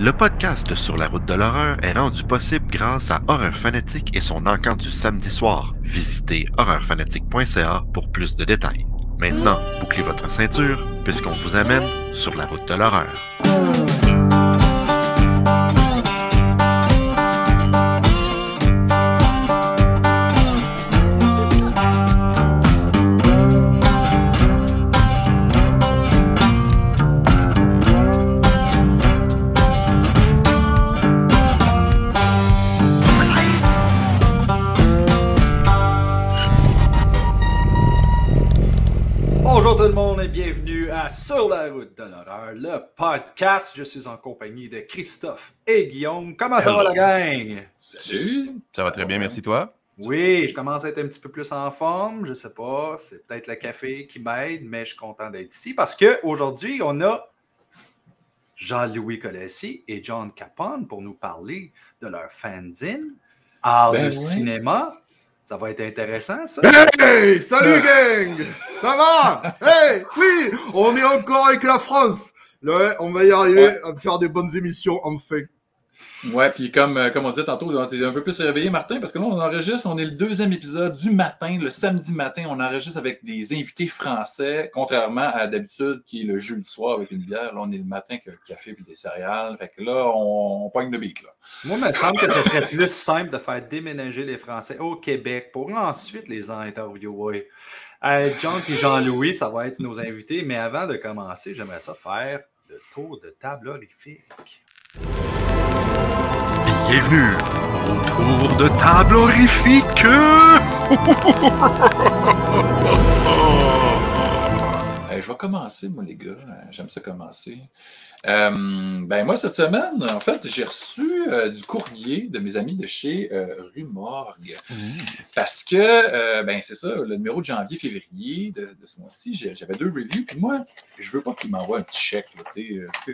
Le podcast de Sur la route de l'horreur est rendu possible grâce à Horreur Fanatique et son encamp du samedi soir. Visitez horreurfanatique.ca pour plus de détails. Maintenant, bouclez votre ceinture puisqu'on vous amène sur la route de l'horreur. Bonjour tout le monde et bienvenue à Sur la route de l'horreur, le podcast. Je suis en compagnie de Christophe et Guillaume. Comment ça va la gang? Salut! Ça va très bien, merci toi. Oui, je commence à être un petit peu plus en forme, je sais pas, c'est peut-être le café qui m'aide, mais je suis content d'être ici parce qu'aujourd'hui, on a Jean-Louis Colessi et John Capone pour nous parler de leur fanzine, art de cinéma. Ça va être intéressant, ça. Hey! Salut, gang! Ça va? Hey! Oui! On est encore avec la France! Là, on va y arriver à faire des bonnes émissions, enfin. Ouais, puis comme on disait tantôt, t'es un peu plus réveillé, Martin, parce que là, on enregistre, on est le deuxième épisode du matin, le samedi matin, on enregistre avec des invités français, contrairement à d'habitude, qui est le jeudi soir avec une bière. Là, on est le matin avec un café puis des céréales. Fait que là, on pogne le beat, là. Moi, il me semble que ce serait plus simple de faire déménager les Français au Québec pour ensuite les interviewer. John et Jean-Louis, ça va être nos invités, mais avant de commencer, j'aimerais ça faire le tour de table horrifique. Bienvenue au tour de table horrifique! Je vais commencer, moi, les gars. J'aime ça commencer. Moi, cette semaine, en fait, j'ai reçu du courrier de mes amis de chez Rue Morgue. Parce que, c'est ça, le numéro de janvier-février de ce mois-ci, j'avais 2 reviews. Puis moi, je veux pas qu'ils m'envoient un petit chèque. Là,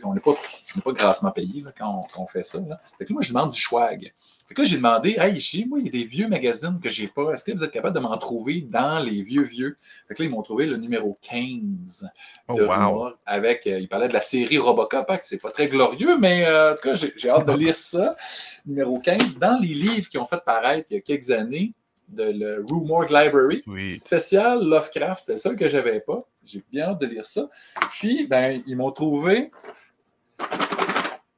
on n'est pas grassement payé là, quand on fait ça. Là. Fait que moi, je demande du swag. Fait que là, j'ai demandé, hey, chez moi, il y a des vieux magazines que j'ai pas. Est-ce que vous êtes capable de m'en trouver dans les vieux? Fait que là, ils m'ont trouvé le numéro 15 de Rue Morgue avec, il parlait de la série Robocop, hein, que c'est pas très glorieux, mais en tout cas, j'ai hâte de lire ça. Numéro 15, dans les livres qui ont fait paraître il y a quelques années, de le Rue Morgue Library, spécial Lovecraft, c'était le seul que j'avais pas. J'ai bien hâte de lire ça. Puis, ils m'ont trouvé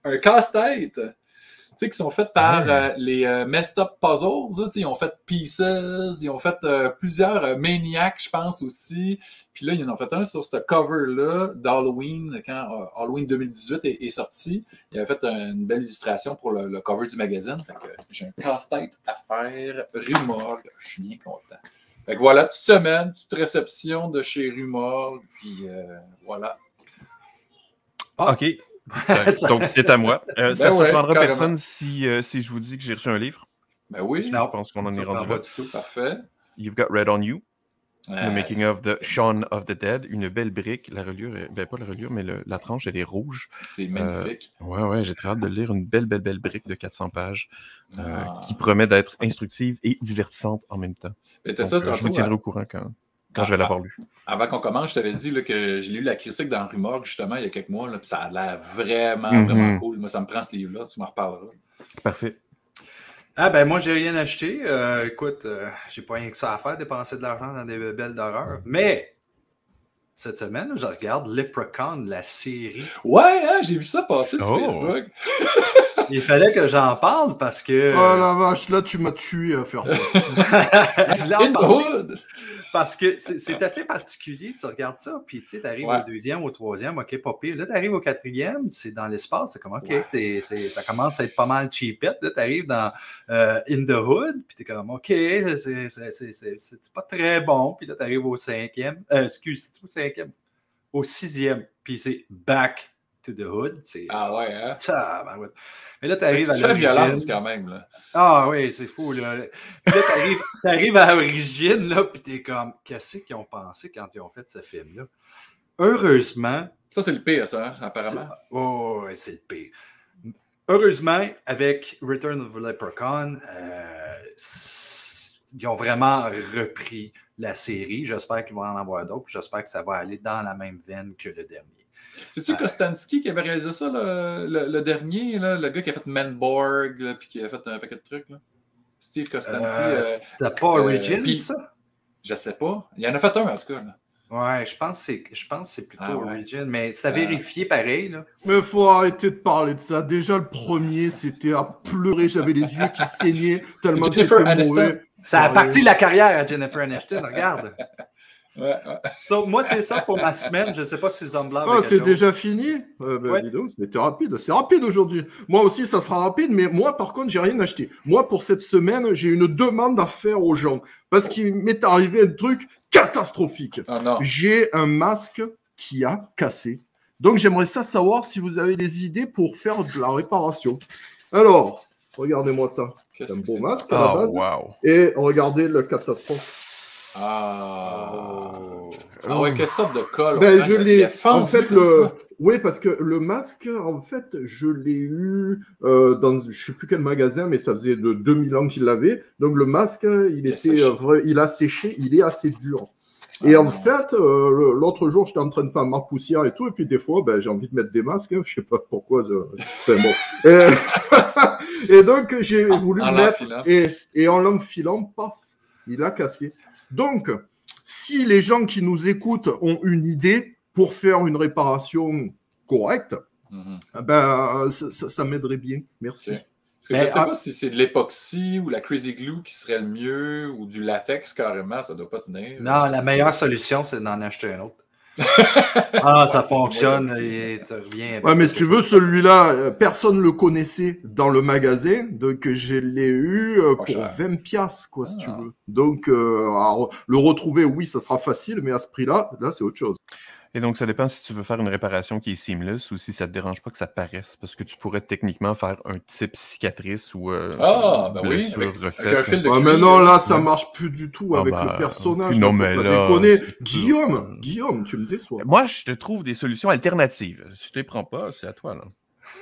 un casse-tête. Tu sais, qui sont faits par les Messed Up Puzzles. Ils ont fait Pieces, ils ont fait plusieurs Maniacs, je pense aussi. Puis là, ils en ont fait un sur ce cover-là d'Halloween, quand Halloween 2018 est sorti. Ils avaient fait une belle illustration pour le cover du magazine. Fait que j'ai un casse-tête à faire. Rue Morgue, je suis bien content. Fait que voilà, petite semaine, petite réception de chez Rue Morgue. Puis voilà. OK. Donc, c'est à moi. Ça ne surprendra carrément. personne si je vous dis que j'ai reçu un livre. Ben oui. Je pense qu'on en est rendu là. Du tout. Parfait. You've Got Red on You. Le making of de Shaun of the Dead. Une belle brique. La reliure, pas la reliure, mais la tranche, elle est rouge. C'est magnifique. Ouais, j'ai très hâte de lire une belle brique de 400 pages qui promet d'être instructive et divertissante en même temps. Donc, je vous tiendrai au courant quand je vais l'avoir lu. Avant qu'on commence, je t'avais dit là, que j'ai lu la critique dans Rue Morgue, justement, il y a quelques mois, là, puis ça a l'air vraiment cool. Moi, ça me prend ce livre-là, tu m'en reparleras. Parfait. Moi, j'ai rien acheté. Écoute, j'ai pas rien que ça à faire, dépenser de l'argent dans des belles d'horreur. Mais, cette semaine, je regarde Leprechaun, la série. Ouais, hein, j'ai vu ça passer sur Facebook. Il fallait que j'en parle parce que... Oh la vache, là, tu m'as tué à faire ça. In the hood! Parce que c'est assez particulier, tu regardes ça, puis tu sais, t'arrives au deuxième, au troisième, ok, pas pire. Là, t'arrives au quatrième, c'est dans l'espace, c'est comme, ok, ça commence à être pas mal cheapette. Là, t'arrives dans In the Hood, puis t'es comme, ok, c'est pas très bon. Puis là, t'arrives au cinquième, c'est-tu au cinquième? Au sixième, puis c'est Back to the Hood. Ah ouais, hein? Mais là, t'arrives à l'origine. Tu fais violence quand même, là. Ah oui, c'est fou, là. Puis là, t'arrives à l'origine, là, puis t'es comme, qu'est-ce qu'ils ont pensé quand ils ont fait ce film-là? Heureusement... Ça, c'est le pire, ça, hein, apparemment. Oh, ouais, c'est le pire. Heureusement, avec Return of the Leprechaun, ils ont vraiment repris la série. J'espère qu'ils vont en avoir d'autres. J'espère que ça va aller dans la même veine que le dernier. C'est-tu Kostanski qui avait réalisé ça, le dernier, là, le gars qui a fait Manborg, là, puis qui a fait un paquet de trucs? Là? Steve Kostanski. C'était pas Origin, ça? Je sais pas. Il y en a fait un, en tout cas. Là. Ouais, je pense que c'est plutôt Origin, mais c'est à vérifier pareil. Là. Mais faut arrêter de parler de ça. Déjà, le premier, c'était à pleurer. J'avais les yeux qui saignaient tellement que c'était mauvais. Ça a parti la carrière à Jennifer Aniston, regarde. So, moi, c'est ça pour ma semaine. Je ne sais pas si Zombie. C'est déjà fini? Dis donc, c'était rapide. C'est rapide aujourd'hui. Moi aussi, ça sera rapide, mais moi, par contre, j'ai rien acheté. Moi, pour cette semaine, j'ai une demande à faire aux gens. Parce qu'il m'est arrivé un truc catastrophique. J'ai un masque qui a cassé. Donc, j'aimerais savoir si vous avez des idées pour faire de la réparation. Alors, regardez-moi ça. C'est un beau masque à la base. Wow. Et regardez le catastrophe. Ouais, quelle sorte de colle? Je l'ai. En fait, oui, parce que le masque, en fait, je l'ai eu dans je sais plus quel magasin, mais ça faisait de 2000 ans qu'il l'avait. Donc le masque, il a séché, il est assez dur. Et en fait, l'autre jour, j'étais en train de faire ma poussière et tout, et puis des fois, j'ai envie de mettre des masques. Je sais pas pourquoi. Bon. Et donc j'ai voulu le mettre, et en l'enfilant, paf, il a cassé. Donc, si les gens qui nous écoutent ont une idée pour faire une réparation correcte, ça m'aiderait bien. Merci. Parce que je ne sais pas si c'est de l'époxy ou la Crazy Glue qui serait le mieux, ou du latex carrément, ça ne doit pas tenir. Non, la meilleure solution, c'est d'en acheter un autre. Ça fonctionne et tu reviens. Ouais, mais si tu veux, celui-là, personne ne le connaissait dans le magasin, donc je l'ai eu pour 20 piastres, quoi, si tu veux. Donc, le retrouver, oui, ça sera facile, mais à ce prix-là, là, c'est autre chose. Et donc, ça dépend si tu veux faire une réparation qui est seamless ou si ça ne te dérange pas que ça paraisse. Parce que tu pourrais techniquement faire un type cicatrice ou blessure refaite. Avec un fil de cuir. Mais non, là, ça ne marche plus du tout avec le personnage. Non, mais là... Guillaume, tu me déçois. Moi, je te trouve des solutions alternatives. Si je ne te les prends pas, c'est à toi, là.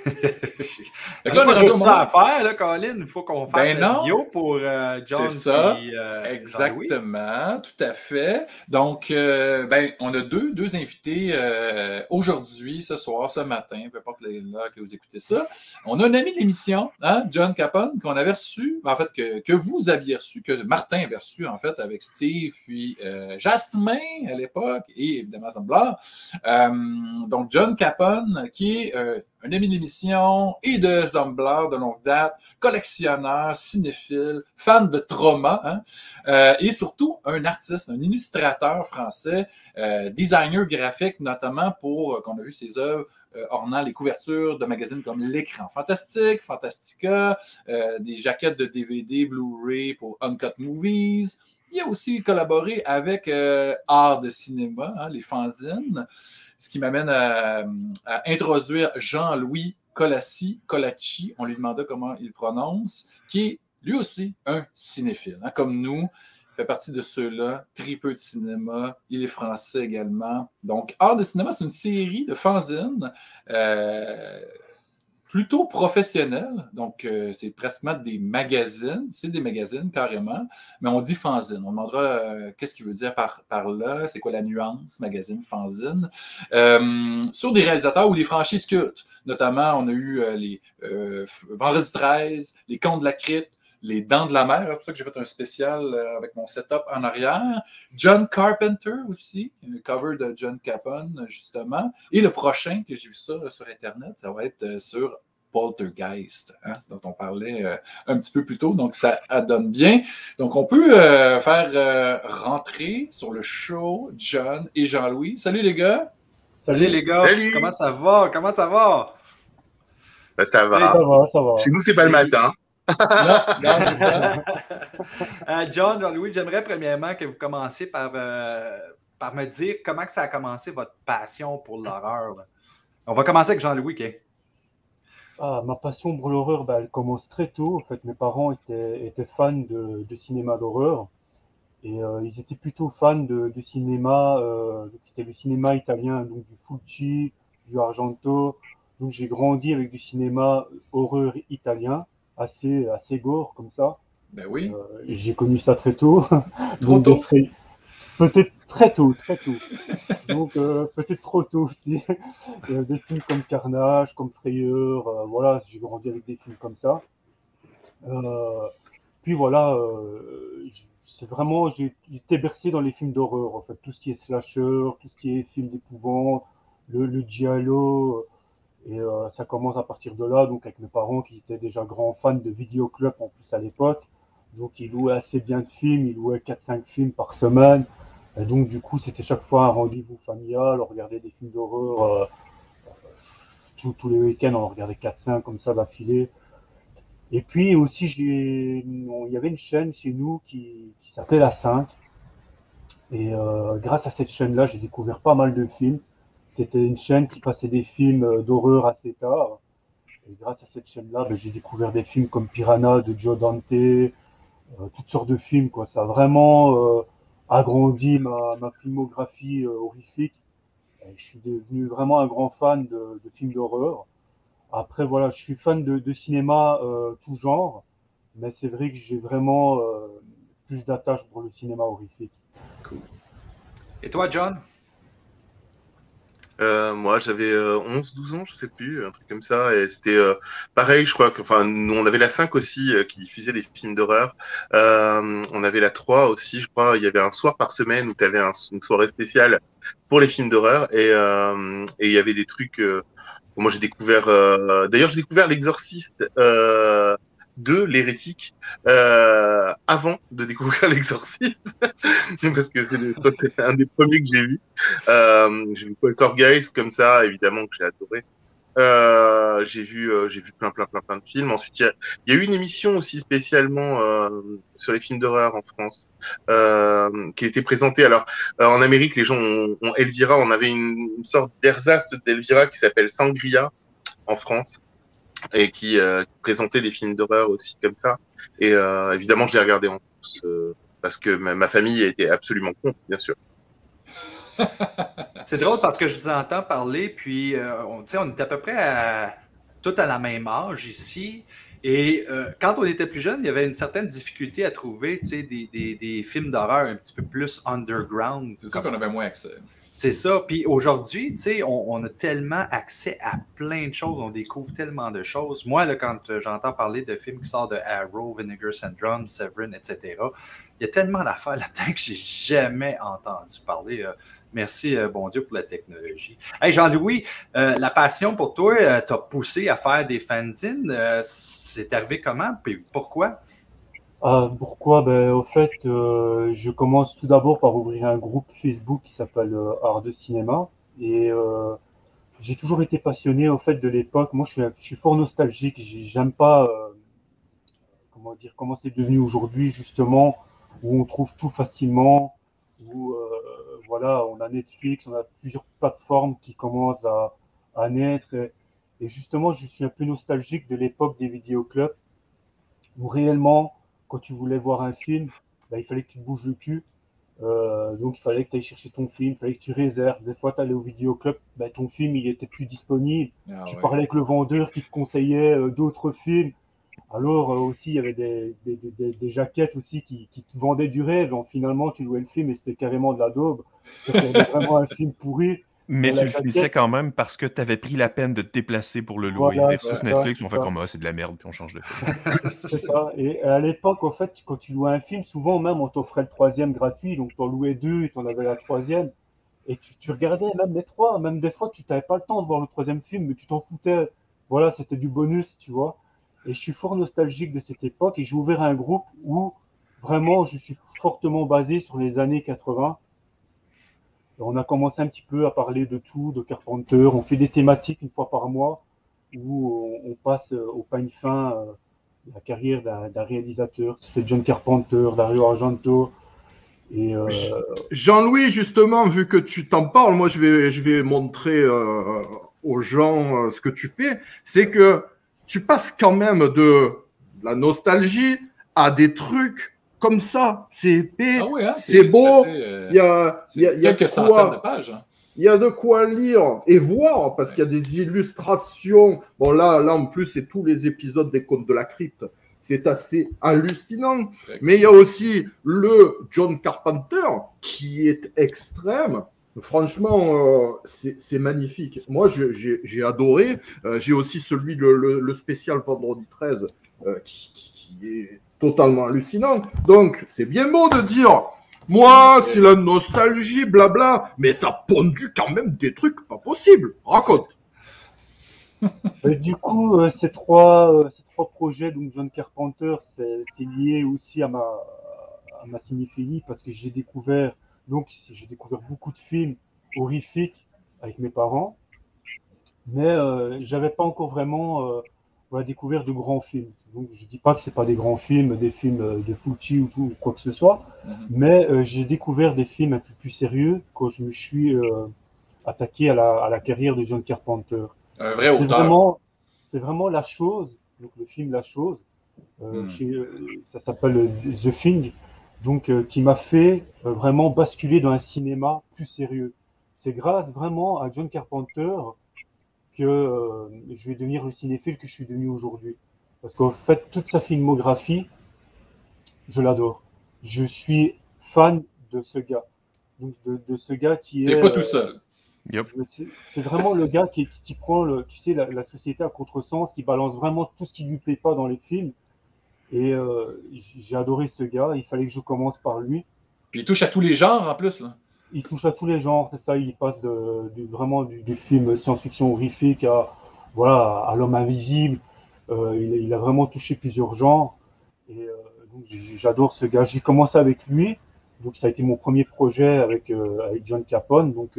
Il n'y a pas juste ça à faire, là, Colin. Il faut qu'on fasse une vidéo pour John. C'est ça, exactement, tout à fait. Donc, on a deux invités aujourd'hui, ce soir, ce matin, peu importe l'heure que vous écoutez ça. On a un ami de l'émission, John Capone, qu'on avait reçu, en fait, que vous aviez reçu, que Martin avait reçu, en fait, avec Steve, puis Jasmin à l'époque, et évidemment Zamblar. Donc, John Capone, qui est un ami d'émission et de Zamblar de longue date, collectionneur, cinéphile, fan de trauma, et surtout un artiste, un illustrateur français, designer graphique, notamment pour, qu'on a vu ses œuvres ornant les couvertures de magazines comme L'Écran Fantastique, Fantastica, des jaquettes de DVD, Blu-ray pour Uncut Movies. Il a aussi collaboré avec Art de cinéma, les fanzines. Ce qui m'amène à introduire Jean-Louis Colacci, on lui demanda comment il prononce, qui est lui aussi un cinéphile, comme nous, fait partie de ceux-là, tripeux de cinéma, il est français également. Donc, Art de cinéma, c'est une série de fanzines plutôt professionnels, donc c'est pratiquement des magazines, c'est des magazines carrément, mais on dit fanzine. On demandera qu'est-ce qu'il veut dire par là, c'est quoi la nuance, magazine, fanzine, sur des réalisateurs ou des franchises cultes. Notamment, on a eu les Vendredi 13, les Contes de la Crypte, les Dents de la Mer, c'est pour ça que j'ai fait un spécial avec mon setup en arrière. John Carpenter aussi, un cover de John Capone, justement. Et le prochain, que j'ai vu ça sur Internet, ça va être sur Poltergeist, dont on parlait un petit peu plus tôt. Donc, ça donne bien. Donc, on peut faire rentrer sur le show John et Jean-Louis. Salut les gars! Salut les gars! Salut. Comment ça va? Ça va. Ça va. Chez nous, c'est pas le matin. Non, c'est ça. John, Jean-Louis, j'aimerais premièrement que vous commenciez par me dire comment que ça a commencé votre passion pour l'horreur. On va commencer avec Jean-Louis. Okay? Ma passion pour l'horreur, elle commence très tôt. En fait, mes parents étaient fans de cinéma d'horreur. Et ils étaient plutôt fans de cinéma. C'était le cinéma italien, donc du Fulci, du Argento. Donc j'ai grandi avec du cinéma horreur italien. Assez gore comme ça. Ben oui. J'ai connu ça très tôt. Trop tôt. Peut-être très tôt. Donc peut-être trop tôt aussi. Des films comme Carnage, comme Frayeur, voilà, j'ai grandi avec des films comme ça. Puis voilà, c'est vraiment, j'ai été bercé dans les films d'horreur, en fait, tout ce qui est slasher, tout ce qui est film d'épouvante, le giallo, et ça commence à partir de là, donc avec mes parents qui étaient déjà grands fans de vidéoclub en plus à l'époque, donc ils louaient assez bien de films, ils louaient 4-5 films par semaine, et donc du coup c'était chaque fois un rendez-vous familial, on regardait des films d'horreur tous les week-ends, on en regardait 4-5 comme ça d'affilée. Et puis aussi, il y avait une chaîne chez nous qui s'appelait La 5. Et grâce à cette chaîne-là, j'ai découvert pas mal de films. C'était une chaîne qui passait des films d'horreur assez tard. Et grâce à cette chaîne-là, j'ai découvert des films comme Piranha de Joe Dante, toutes sortes de films, quoi. Ça a vraiment agrandi ma filmographie horrifique. Et je suis devenu vraiment un grand fan de films d'horreur. Après, voilà, je suis fan de cinéma tout genre, mais c'est vrai que j'ai vraiment plus d'attache pour le cinéma horrifique. Cool. Et toi, John? Moi, j'avais 11-12 ans, je sais plus, un truc comme ça, et c'était pareil, je crois que, enfin, nous, on avait la 5 aussi qui diffusait des films d'horreur. On avait la 3 aussi, je crois. Il y avait un soir par semaine où tu avais une soirée spéciale pour les films d'horreur, et il y avait des trucs. Moi, j'ai découvert. D'ailleurs, j'ai découvert l'Exorciste de l'hérétique avant de découvrir l'exorcisme parce que c'est un des premiers que j'ai vu. J'ai vu Poltergeist comme ça, évidemment, que j'ai adoré. J'ai vu plein de films. Ensuite, il y a eu une émission aussi spécialement sur les films d'horreur en France qui était présentée. Alors en Amérique, les gens ont Elvira. On avait une sorte d'ersatz d'Elvira qui s'appelle Sangria en France et qui présentait des films d'horreur aussi comme ça. Et évidemment, je l'ai regardé en France parce que ma famille était absolument contre, bien sûr. C'est drôle parce que je vous entends parler, puis on est à peu près tout à la même âge ici. Et quand on était plus jeune, il y avait une certaine difficulté à trouver des films d'horreur un petit peu plus underground. C'est ça qu'on avait moins accès. C'est ça. Puis aujourd'hui, on a tellement accès à plein de choses, on découvre tellement de choses. Moi, là, quand j'entends parler de films qui sortent de Arrow, Vinegar Syndrome, Severin, etc., il y a tellement d'affaires là-dedans que j'ai jamais entendu parler. Merci, bon Dieu, pour la technologie. Hey, Jean-Louis, la passion pour toi t'a poussé à faire des fanzines. C'est arrivé comment? Puis pourquoi? Pourquoi? Au fait, je commence tout d'abord par ouvrir un groupe Facebook qui s'appelle Art de Cinéma. Et j'ai toujours été passionné au fait de l'époque. Moi, je suis fort nostalgique. J'aime pas, comment c'est devenu aujourd'hui, justement, où on trouve tout facilement, où voilà, on a Netflix, on a plusieurs plateformes qui commencent à naître. Et justement, je suis un peu nostalgique de l'époque des vidéoclubs, où réellement, quand tu voulais voir un film, il fallait que tu te bouges le cul. Donc il fallait que tu ailles chercher ton film, il fallait que tu réserves. Des fois, tu allais au vidéoclub, ton film il était plus disponible. Tu parlais avec le vendeur qui te conseillait d'autres films. Alors aussi, il y avait des jaquettes aussi qui te vendaient du rêve. Donc, finalement, tu louais le film et c'était carrément de la daube. C'était vraiment un film pourri. Mais tu le finissais quand même parce que tu avais pris la peine de te déplacer pour le louer. Voilà, versus Netflix, on fait comme c'est de la merde, puis on change de film. C'est ça. Et à l'époque, en fait, quand tu louais un film, souvent même on t'offrait le 3e gratuit. Donc tu en louais 2 et tu en avais la 3e. Et tu regardais même les 3. Même des fois, tu n'avais pas le temps de voir le 3e film, mais tu t'en foutais. Voilà, c'était du bonus, tu vois. Et je suis fort nostalgique de cette époque. Et j'ai ouvert un groupe où vraiment je suis fortement basé sur les années 80. On a commencé un petit peu à parler de tout, de Carpenter. On fait des thématiques une fois par mois où on passe au peigne fin la carrière d'un réalisateur. C'est John Carpenter, Dario Argento. Et Jean-Louis, justement, vu que tu t'en parles, moi je vais montrer aux gens ce que tu fais. C'est que tu passes quand même de la nostalgie à des trucs comme ça, c'est épais, c'est beau, il y a quelques centaines de pages. Il y a de quoi lire et voir, parce qu'il y a des illustrations. Bon, là en plus, c'est tous les épisodes des Contes de la Crypte. C'est assez hallucinant. Mais il y a aussi le John Carpenter qui est extrême. Franchement, c'est magnifique. Moi, j'ai adoré. J'ai aussi celui, le spécial Vendredi 13, qui est totalement hallucinant. Donc, c'est bien beau de dire, moi, c'est la nostalgie, blabla, mais t'as pondu quand même des trucs pas possibles. Raconte. Du coup, ces trois projets, donc John Carpenter, c'est lié aussi à ma cinéphilie parce que j'ai découvert beaucoup de films horrifiques avec mes parents, mais j'avais pas encore vraiment découvert de grands films. Donc je dis pas que c'est pas des grands films, des films de Fulci ou quoi que ce soit, mais j'ai découvert des films un peu plus sérieux quand je me suis attaqué à la carrière de John Carpenter. Un vrai auteur. C'est vraiment La Chose, donc le film La Chose, ça s'appelle The Thing, donc qui m'a fait vraiment basculer dans un cinéma plus sérieux. C'est grâce vraiment à John Carpenter que je vais devenir le cinéphile que je suis devenu aujourd'hui. Parce qu'en fait, toute sa filmographie, je l'adore. Je suis fan de ce gars. Donc de ce gars qui est... T'es pas tout seul. Yep. C'est vraiment le gars qui prend la société à contresens, qui balance vraiment tout ce qui lui plaît pas dans les films. Et j'ai adoré ce gars. Il fallait que je commence par lui. Puis il touche à tous les genres en plus, là. Il touche à tous les genres, c'est ça. Il passe vraiment du film science-fiction horrifique à l'homme invisible. Il a vraiment touché plusieurs genres. Et donc j'adore ce gars. J'ai commencé avec lui. Donc ça a été mon premier projet avec John Capone. Donc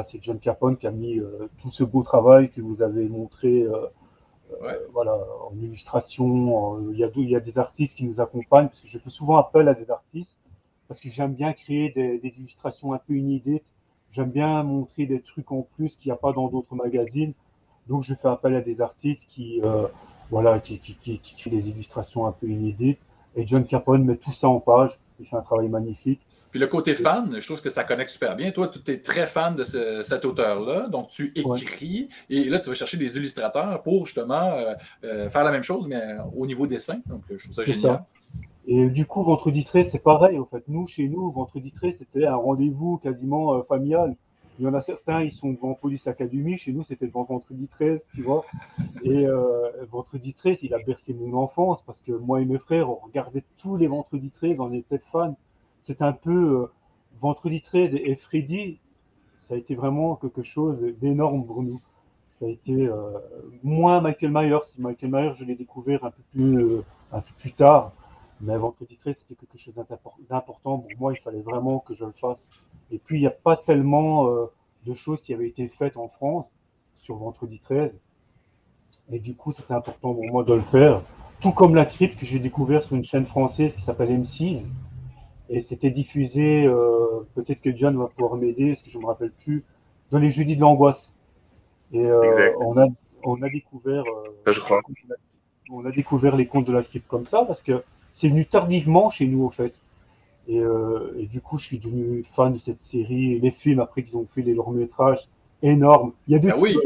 c'est John Capone qui a mis tout ce beau travail que vous avez montré en illustration. Il y a des artistes qui nous accompagnent parce que je fais souvent appel à des artistes parce que j'aime bien créer des illustrations un peu inédites. J'aime bien montrer des trucs en plus qu'il n'y a pas dans d'autres magazines. Donc je fais appel à des artistes qui créent des illustrations un peu inédites. Et John Capone met tout ça en page. Il fait un travail magnifique. Puis le côté fan, je trouve que ça connecte super bien. Toi, tu es très fan de cet auteur-là, donc tu écris, et là, tu vas chercher des illustrateurs pour justement faire la même chose, mais au niveau dessin. Donc, je trouve ça génial. Ça. Et du coup, Vendredi 13, c'est pareil. En fait, chez nous, Vendredi 13, c'était un rendez-vous quasiment familial. Il y en a certains, ils sont devant Police Academy. Chez nous, c'était devant Vendredi 13, tu vois. Et Vendredi 13, il a bercé mon enfance parce que moi et mes frères, on regardait tous les Vendredi 13, on était fans. C'est un peu Vendredi 13 et Freddy, ça a été vraiment quelque chose d'énorme pour nous. Ça a été moins Michael Myers. Michael Myers, je l'ai découvert un peu plus tard. Mais Vendredi 13, c'était quelque chose d'important. Pour moi, il fallait vraiment que je le fasse. Et puis, il n'y a pas tellement de choses qui avaient été faites en France sur Vendredi 13. Et du coup, c'était important pour moi de le faire. Tout comme La Crypte que j'ai découvert sur une chaîne française qui s'appelle M6. Et c'était diffusé, peut-être que John va pouvoir m'aider, parce que je ne me rappelle plus, dans les jeudis de l'angoisse. Et on a découvert, je crois. On a découvert les contes de La Crypte comme ça, parce que c'est venu tardivement chez nous, au fait. Et du coup, je suis devenu fan de cette série. Les films, après qu'ils ont fait les longs-métrages, énormes. Il y a de tout. Oui.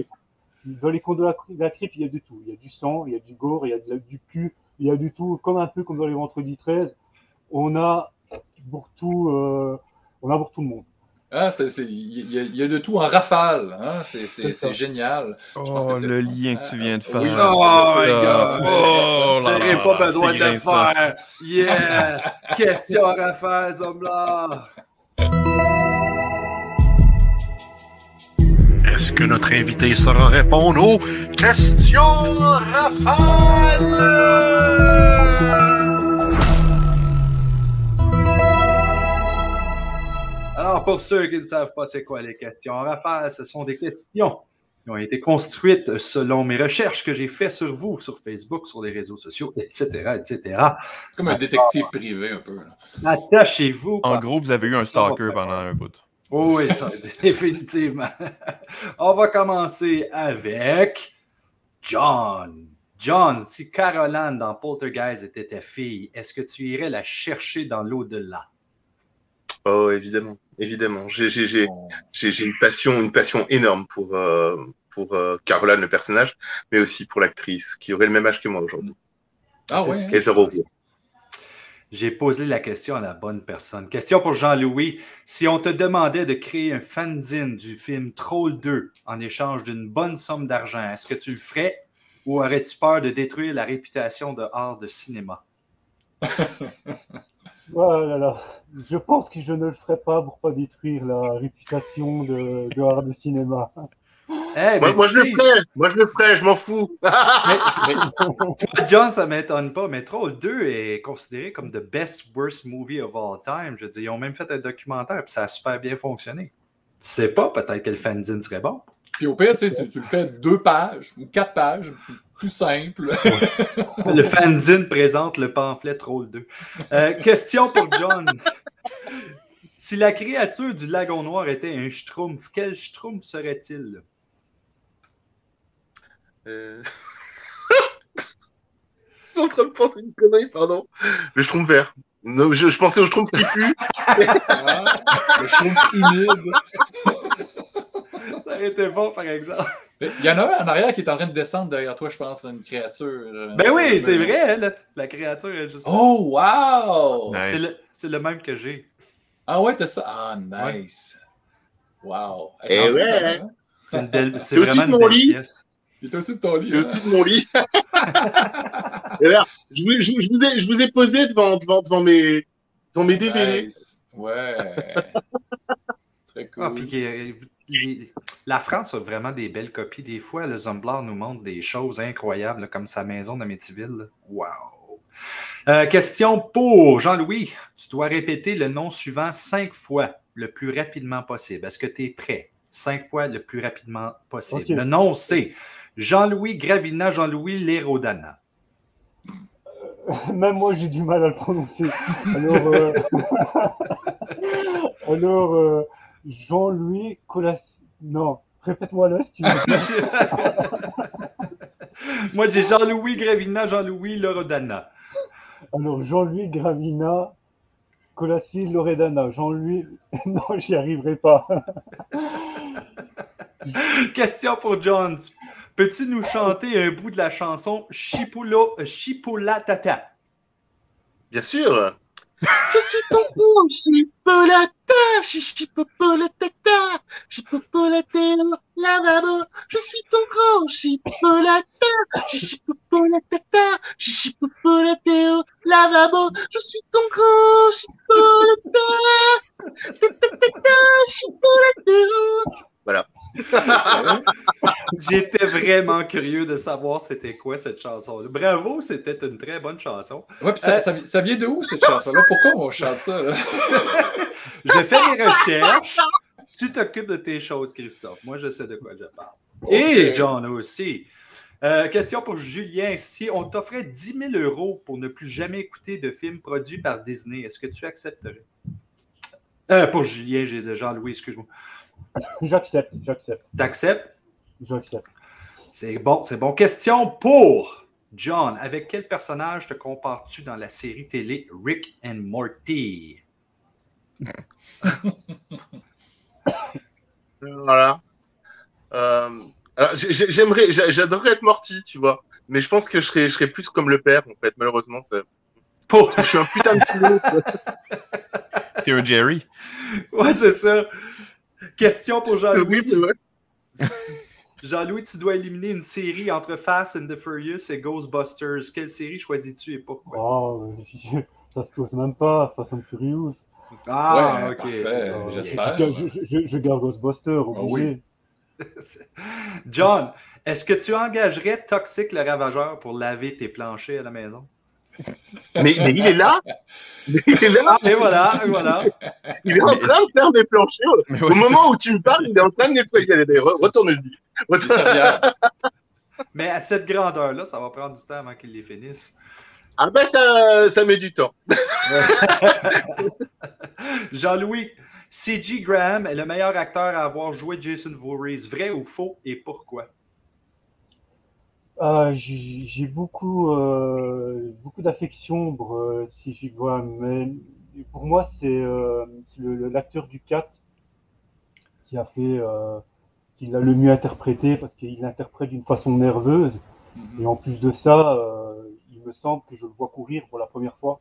Dans les contes de la Crypte, il y a de tout. Il y a du sang, il y a du gore, il y a du cul, il y a du tout. Un peu comme dans les Vendredis 13, on a pour tout le monde. Ah, il y a de tout en rafale. Hein? C'est génial. Je pense que le lien que tu viens de faire. Oui. J'aurais pas besoin de le faire. Yeah! Question rafale, Zombla! Est-ce que notre invité saura répondre aux questions rafales? Alors, pour ceux qui ne savent pas c'est quoi les questions rafales, ce sont des questions qui ont été construites selon mes recherches que j'ai faites sur vous, sur Facebook, sur les réseaux sociaux, etc., etc. C'est comme un détective privé un peu. Là. Attachez-vous. En gros, vous avez eu un stalker pendant un bout. Oh oui, ça, définitivement. On va commencer avec John. John, si Caroline dans Poltergeist était ta fille, est-ce que tu irais la chercher dans l'au-delà? Oh, évidemment, évidemment. J'ai une passion énorme pour Caroline, le personnage, mais aussi pour l'actrice, qui aurait le même âge que moi aujourd'hui. Ah oui. Et 0. J'ai posé la question à la bonne personne. Question pour Jean-Louis. Si on te demandait de créer un fanzine du film Troll 2 en échange d'une bonne somme d'argent, est-ce que tu le ferais ou aurais-tu peur de détruire la réputation de art de cinéma? Voilà. Je pense que je ne le ferai pas pour pas détruire la réputation de art de cinéma. Hey, moi je le ferais, je m'en fous. Toi, John, ça ne m'étonne pas, mais Troll 2 est considéré comme the best worst movie of all time. Je veux dire, ils ont même fait un documentaire, puis ça a super bien fonctionné. Tu sais pas, peut-être que le fanzine serait bon. Puis au pire, tu le fais 2 pages ou 4 pages, plus simple. Le fanzine présente le pamphlet Troll 2. Question pour John. Si la créature du lagon noir était un schtroumpf, quel schtroumpf serait-il? Je suis en train de penser une connerie, pardon. Le schtroumpf vert. Non, je pensais au schtroumpf qui pue. Le schtroumpf humide. Ça aurait été bon, par exemple. Il y en a un en arrière qui est en train de descendre derrière toi, je pense, une créature. Ben oui, c'est vrai, la créature est juste... Oh, wow! Nice. C'est le même que j'ai. Ah ouais, t'as ça? Ah, nice. Wow. Et ouais. C'est vraiment une belle pièce. Il est au-dessus de ton lit. Il est au-dessus de mon lit. Et là, je vous ai posé devant mes DVD. Nice. Ouais. Très cool. Ah, puis la France a vraiment des belles copies. Des fois, le Zumblard nous montre des choses incroyables, là, comme sa maison de Métiville. Wow! Question pour Jean-Louis. Tu dois répéter le nom suivant 5 fois le plus rapidement possible. Est-ce que tu es prêt? 5 fois le plus rapidement possible. Okay. Le nom, c'est Jean-Louis Gravina, Jean-Louis Lerodana. Même moi, j'ai du mal à le prononcer. Alors, Jean-Louis Colas... Non, répète-moi là si tu veux. Moi, j'ai Jean-Louis Gravina, Jean-Louis Lerodana. Alors, Jean-Louis Gravina, Colassi Loredana. Jean-Louis... Non, j'y arriverai pas. Question pour John. Peux-tu nous chanter un bout de la chanson Chipula Tata? Bien sûr. Je suis ton beau Chipolata, Chipolata, Chipolata, lavabo. Je suis ton grand Chipolata, Chipolata, Chipolata, lavabo. Je suis ton grand Chipolata, Chipolata. Voilà. J'étais vraiment curieux de savoir c'était quoi cette chanson-là. Bravo, c'était une très bonne chanson. Ouais, puis ça vient de où cette chanson-là? Pourquoi on chante ça? Là? Je fais mes recherches. Tu t'occupes de tes choses, Christophe. Moi, je sais de quoi je parle. Okay. Et John aussi. Question pour Julien. Si on t'offrait 10 000 € pour ne plus jamais écouter de films produits par Disney, est-ce que tu accepterais? Pour Julien, j'ai de Jean-Louis, excuse-moi. J'accepte. T'acceptes? J'accepte. C'est bon. Question pour John. Avec quel personnage te compares-tu dans la série télé Rick and Morty? Voilà. Alors, j'adorerais être Morty, tu vois. Mais je pense que je serais plus comme le père, en fait, malheureusement. Je suis un putain de pilote. T'es un Jerry? Ouais, c'est ça. Question pour Jean-Louis. Oui, Jean-Louis, tu dois éliminer une série entre Fast and the Furious et Ghostbusters. Quelle série choisis-tu et pourquoi? Oh, ça se pose même pas. Fast and Furious. Ah, ouais, ok. Parfait, j'espère. Je garde Ghostbusters, obligé. Oh, oui. John, est-ce que tu engagerais Toxic le Ravageur pour laver tes planchers à la maison? Mais il est là. Et voilà. Il est en train de faire des planchers. Au moment où tu me parles, il est en train de nettoyer. Allez, retourne-y. Mais à cette grandeur-là, ça va prendre du temps avant qu'il les finisse. Ah ben, ça met du temps. Jean-Louis, C.G. Graham est le meilleur acteur à avoir joué Jason Voorhees. Vrai ou faux et pourquoi? J'ai beaucoup d'affection pour C.G. Graham, mais pour moi, c'est l'acteur du 4 qui l'a le mieux interprété parce qu'il l'interprète d'une façon nerveuse. Et en plus de ça, il me semble que je le vois courir pour la première fois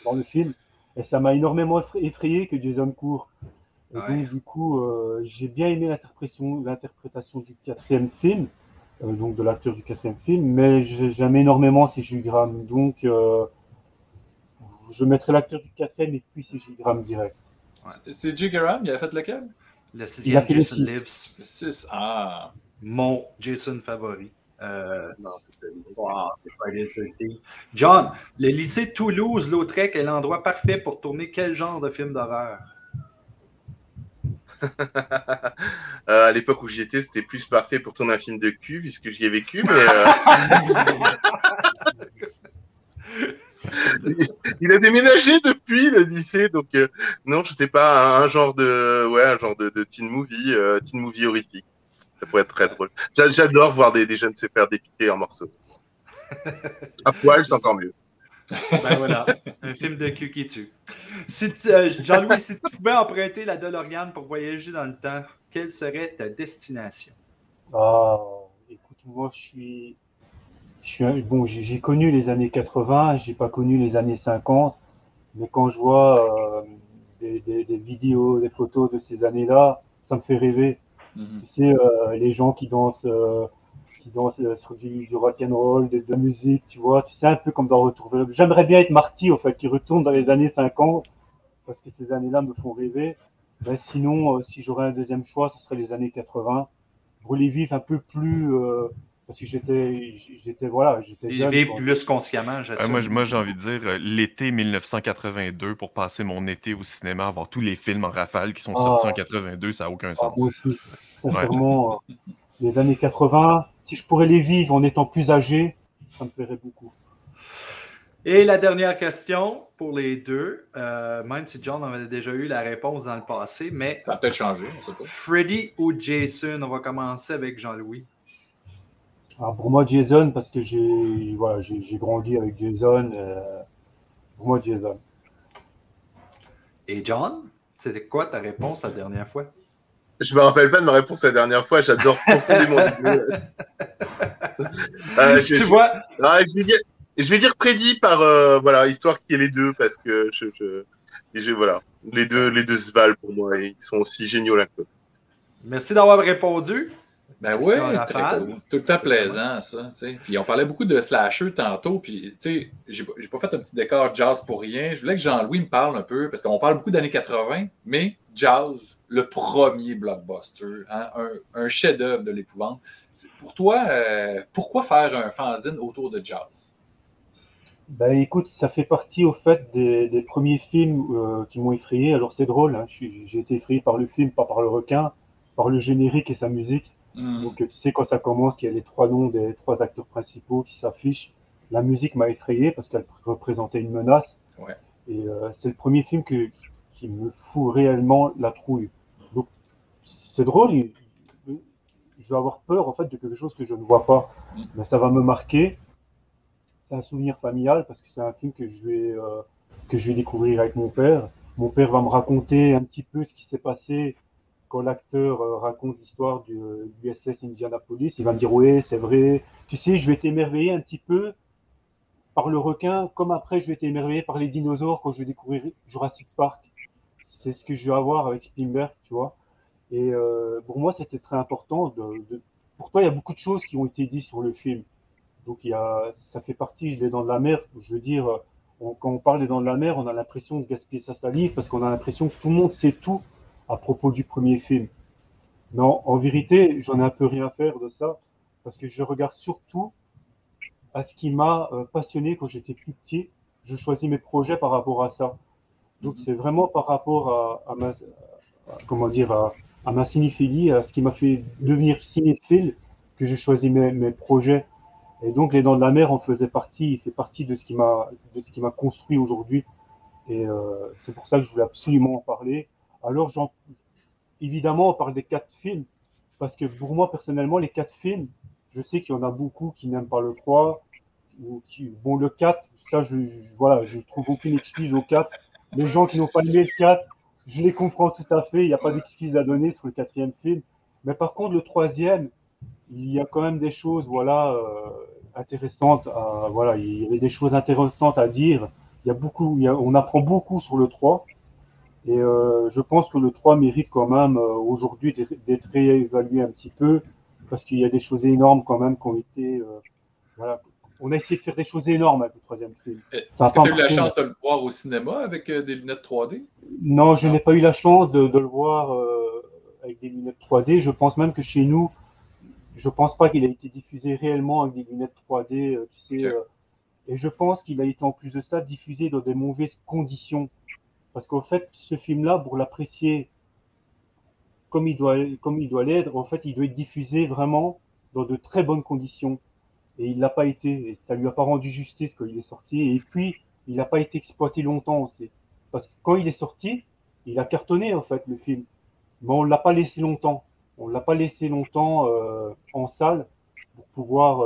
dans le film. Et ça m'a énormément effrayé que Jason court. Et donc, du coup, j'ai bien aimé l'interprétation du 4e film, donc de l'acteur du 4e film, mais j'aime énormément C.J. Graham. Donc, je mettrai l'acteur du 4e et puis C.J. Graham direct. C.J. Graham, il a fait lequel? Le 6e, Jason Lives. Le 6, ah. Mon Jason favori. John, le lycée Toulouse-Lautrec est l'endroit parfait pour tourner quel genre de film d'horreur? À l'époque où j'y étais, c'était plus parfait pour tourner un film de cul, puisque j'y ai vécu, mais... Il a déménagé depuis le lycée, donc non, je sais pas, un genre de teen movie horrifique. Ça pourrait être très drôle. J'adore voir des jeunes se faire dépiquer en morceaux. À poil, c'est encore mieux. Ben voilà, un film de cul qui tue. Jean-Louis, si tu pouvais emprunter la DeLorean pour voyager dans le temps, quelle serait ta destination? Écoute, moi, j'ai connu les années 80, j'ai pas connu les années 50, mais quand je vois des vidéos, des photos de ces années-là, ça me fait rêver. Tu sais, les gens qui dansent sur du rock'n'roll, de la musique, tu vois, tu sais, un peu comme dans Retour vers le futur. J'aimerais bien être Marty, en fait, qui retourne dans les années 50, parce que ces années-là me font rêver. Ben, sinon, si j'aurais un deuxième choix, ce serait les années 80, pour les vivre un peu plus... parce que j'étais jeune. Vivre plus consciemment, j'assume. Moi, j'ai envie de dire l'été 1982 pour passer mon été au cinéma, voir tous les films en rafale qui sont sortis en 82, ça n'a aucun sens. Moi aussi, sincèrement, les années 80, si je pourrais les vivre en étant plus âgé, ça me plairait beaucoup. Et la dernière question pour les deux, même si John avait déjà eu la réponse dans le passé, mais... Ça a peut-être changé, on ne sait pas. Freddy ou Jason? On va commencer avec Jean-Louis. Alors pour moi, Jason, parce que j'ai grandi avec Jason. Pour moi, Jason. Et John, c'était quoi ta réponse la dernière fois? Je me rappelle pas de ma réponse la dernière fois. J'adore profondément Tu vois? Je vais dire Freddy par histoire qu'il y ait les deux, parce que voilà, les deux se valent pour moi et ils sont aussi géniaux l'un que l'autre. Merci d'avoir répondu. Ben oui, très cool. Tout le temps plaisant, ça. T'sais. Puis on parlait beaucoup de slasher tantôt, puis j'ai pas fait un petit décor jazz pour rien. Je voulais que Jean-Louis me parle un peu, parce qu'on parle beaucoup d'années 80, mais jazz, le premier blockbuster, hein, un chef-d'œuvre de l'épouvante. Pour toi, pourquoi faire un fanzine autour de jazz? Ben écoute, ça fait partie au fait des premiers films qui m'ont effrayé. Alors c'est drôle, hein, j'ai été effrayé par le film, pas par le requin, par le générique et sa musique. Donc tu sais, quand ça commence, qu'il y a les 3 noms des 3 acteurs principaux qui s'affichent, la musique m'a effrayé parce qu'elle représentait une menace. Ouais. Et c'est le premier film qui me fout réellement la trouille. Donc c'est drôle, je vais avoir peur en fait de quelque chose que je ne vois pas, mais ça va me marquer. C'est un souvenir familial parce que c'est un film que je vais découvrir avec mon père. Mon père va me raconter un petit peu ce qui s'est passé quand l'acteur raconte l'histoire du USS Indianapolis. Il va me dire oui, c'est vrai. Tu sais, je vais t'émerveiller un petit peu par le requin, comme après je vais t'émerveiller par les dinosaures quand je vais découvrir Jurassic Park. C'est ce que je vais avoir avec Spielberg, tu vois. Et pour moi, c'était très important. Pour toi, il y a beaucoup de choses qui ont été dites sur le film. Donc ça fait partie des Dents de la Mer. Je veux dire, quand on parle des Dents de la Mer, on a l'impression de gaspiller sa salive parce qu'on a l'impression que tout le monde sait tout à propos du premier film. Non, en vérité, j'en ai un peu rien à faire de ça parce que je regarde surtout à ce qui m'a passionné quand j'étais plus petit. Je choisis mes projets par rapport à ça. Donc c'est vraiment par rapport à ma cinéphilie, à ce qui m'a fait devenir cinéphile que j'ai choisi mes projets. Et donc les Dents de la Mer en faisait partie, il fait partie de ce qui m'a construit aujourd'hui. Et c'est pour ça que je voulais absolument en parler. Alors évidemment, on parle des 4 films, parce que pour moi personnellement, les 4 films, je sais qu'il y en a beaucoup qui n'aiment pas le 3, bon le 4, ça je trouve aucune excuse au 4. Les gens qui n'ont pas aimé le 4, je les comprends tout à fait, il n'y a pas d'excuse à donner sur le 4e film. Mais par contre, le 3e, il y a quand même des choses, voilà, intéressantes. Voilà, il y avait des choses intéressantes à dire. On apprend beaucoup sur le 3. Et je pense que le 3 mérite quand même aujourd'hui d'être réévalué un petit peu, parce qu'il y a des choses énormes quand même qui ont été... voilà. On a essayé de faire des choses énormes avec le 3e film. Est-ce que tu as eu la chance de le voir au cinéma avec des lunettes 3D? Non, je n'ai pas eu la chance de le voir avec des lunettes 3D. Je pense même que chez nous, je pense pas qu'il a été diffusé réellement avec des lunettes 3D, tu sais. Et je pense qu'il a été en plus de ça diffusé dans des mauvaises conditions. Parce qu'en fait, ce film-là, pour l'apprécier comme il doit l'être, en fait, il doit être diffusé vraiment dans de très bonnes conditions. Et il l'a pas été. Et ça lui a pas rendu justice quand il est sorti. Et puis, il n'a pas été exploité longtemps aussi. Parce que quand il est sorti, il a cartonné, en fait, le film. Mais on l'a pas laissé longtemps. On l'a pas laissé longtemps en salle pour pouvoir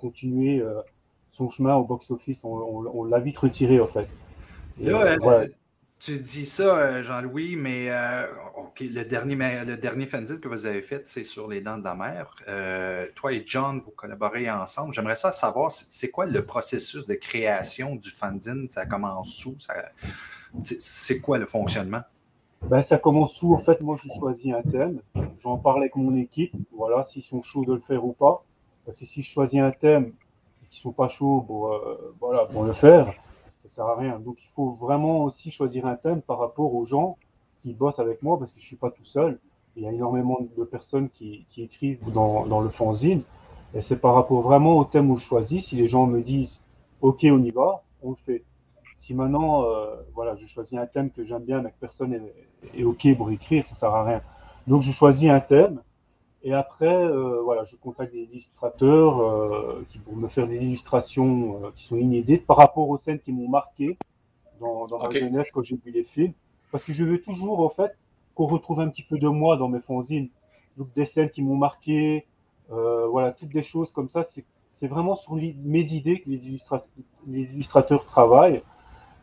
continuer son chemin au box-office. On l'a vite retiré, en fait. Et là, voilà. Tu dis ça, Jean-Louis, mais okay, le dernier fanzine que vous avez fait, c'est sur Les Dents de la Mer. Toi et John, vous collaborez ensemble. J'aimerais savoir, c'est quoi le processus de création du fanzine? Ça commence où? C'est quoi le fonctionnement? Ben, ça commence où? En fait, moi, je choisis un thème. J'en parle avec mon équipe. Voilà, s'ils sont chauds de le faire ou pas. Parce que si je choisis un thème et qu'ils sont pas chauds pour le faire, ça sert à rien. Donc, il faut vraiment aussi choisir un thème par rapport aux gens qui bossent avec moi, parce que je suis pas tout seul. Il y a énormément de personnes qui écrivent dans le fanzine. Et c'est par rapport vraiment au thème où je choisis. Si les gens me disent, OK, on y va, on le fait. Si maintenant, voilà, je choisis un thème que j'aime bien, mais que personne est OK pour écrire, ça sert à rien. Donc, je choisis un thème. Et après, voilà, je contacte des illustrateurs qui vont me faire des illustrations qui sont inédites par rapport aux scènes qui m'ont marqué dans ma jeunesse quand j'ai vu les films. Parce que je veux toujours, en fait, qu'on retrouve un petit peu de moi dans mes fanzines. Donc, des scènes qui m'ont marqué, voilà, toutes des choses comme ça. C'est vraiment sur mes idées que les illustrateurs travaillent.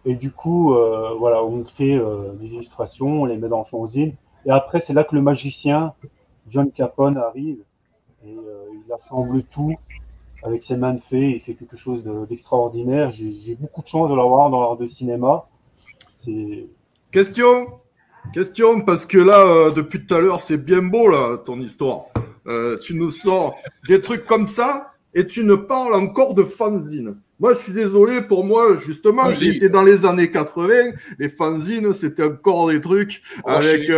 Et du coup, voilà, on crée des illustrations, on les met dans le fanzine. Et après, c'est là que le magicien, John Capone, arrive et il assemble tout avec ses mains de fée. Il fait quelque chose d'extraordinaire. J'ai beaucoup de chance de l'avoir dans l'art de cinéma. Question, parce que là, depuis tout à l'heure, c'est bien beau, là, ton histoire. Tu nous sors des trucs comme ça et tu nous parles encore de fanzine. Moi, je suis désolé, pour moi, justement, j'étais dans les années 80, les fanzines, c'était encore des trucs avec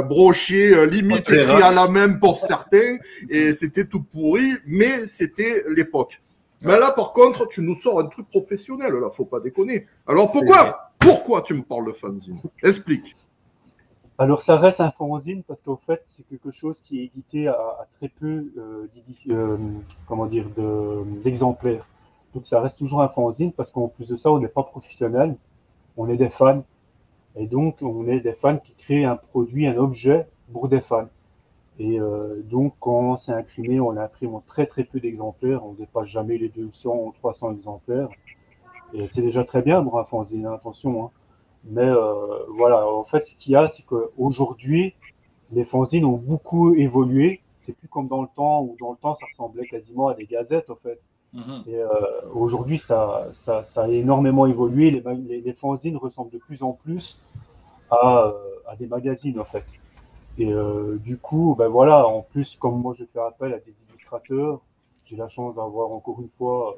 brochés, limite écrit à la main pour certains, et c'était tout pourri, mais c'était l'époque. Mais là, par contre, tu nous sors un truc professionnel, là, faut pas déconner. Alors pourquoi tu me parles de fanzine? Explique. Alors, ça reste un fanzine parce qu'en fait, c'est quelque chose qui est édité à très peu d'exemplaires. Donc, ça reste toujours un fanzine parce qu'en plus de ça, on n'est pas professionnel, on est des fans. Et donc, on est des fans qui créent un produit, un objet pour des fans. Et donc, quand c'est imprimé, on l'imprime en très très peu d'exemplaires. On ne dépasse jamais les 200 ou 300 exemplaires. Et c'est déjà très bien pour un fanzine, attention. Hein. Mais voilà, en fait, ce qu'il y a, c'est qu'aujourd'hui, les fanzines ont beaucoup évolué. C'est plus comme dans le temps, où dans le temps, ça ressemblait quasiment à des gazettes, en fait. Et aujourd'hui, ça a énormément évolué. Les fanzines ressemblent de plus en plus à des magazines, en fait. Et du coup, ben voilà, en plus, comme moi, je fais appel à des illustrateurs, j'ai la chance d'avoir encore une fois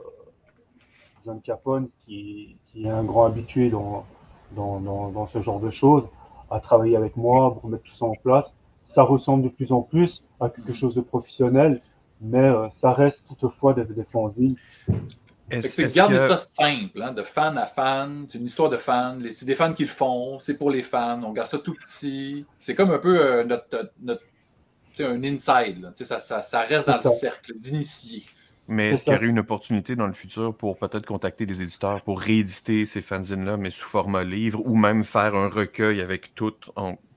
John Capone, qui est un grand habitué dans ce genre de choses, à travailler avec moi pour mettre tout ça en place. Ça ressemble de plus en plus à quelque chose de professionnel, mais ça reste toutefois des fanzines. Garder ça simple, hein, de fan à fan, c'est une histoire de fans, c'est des fans qui le font, c'est pour les fans, on garde ça tout petit. C'est comme un peu un inside, ça reste dans le cercle d'initiés. Mais est-ce qu'il y aurait une opportunité dans le futur pour peut-être contacter des éditeurs pour rééditer ces fanzines-là, mais sous format livre, ou même faire un recueil avec tout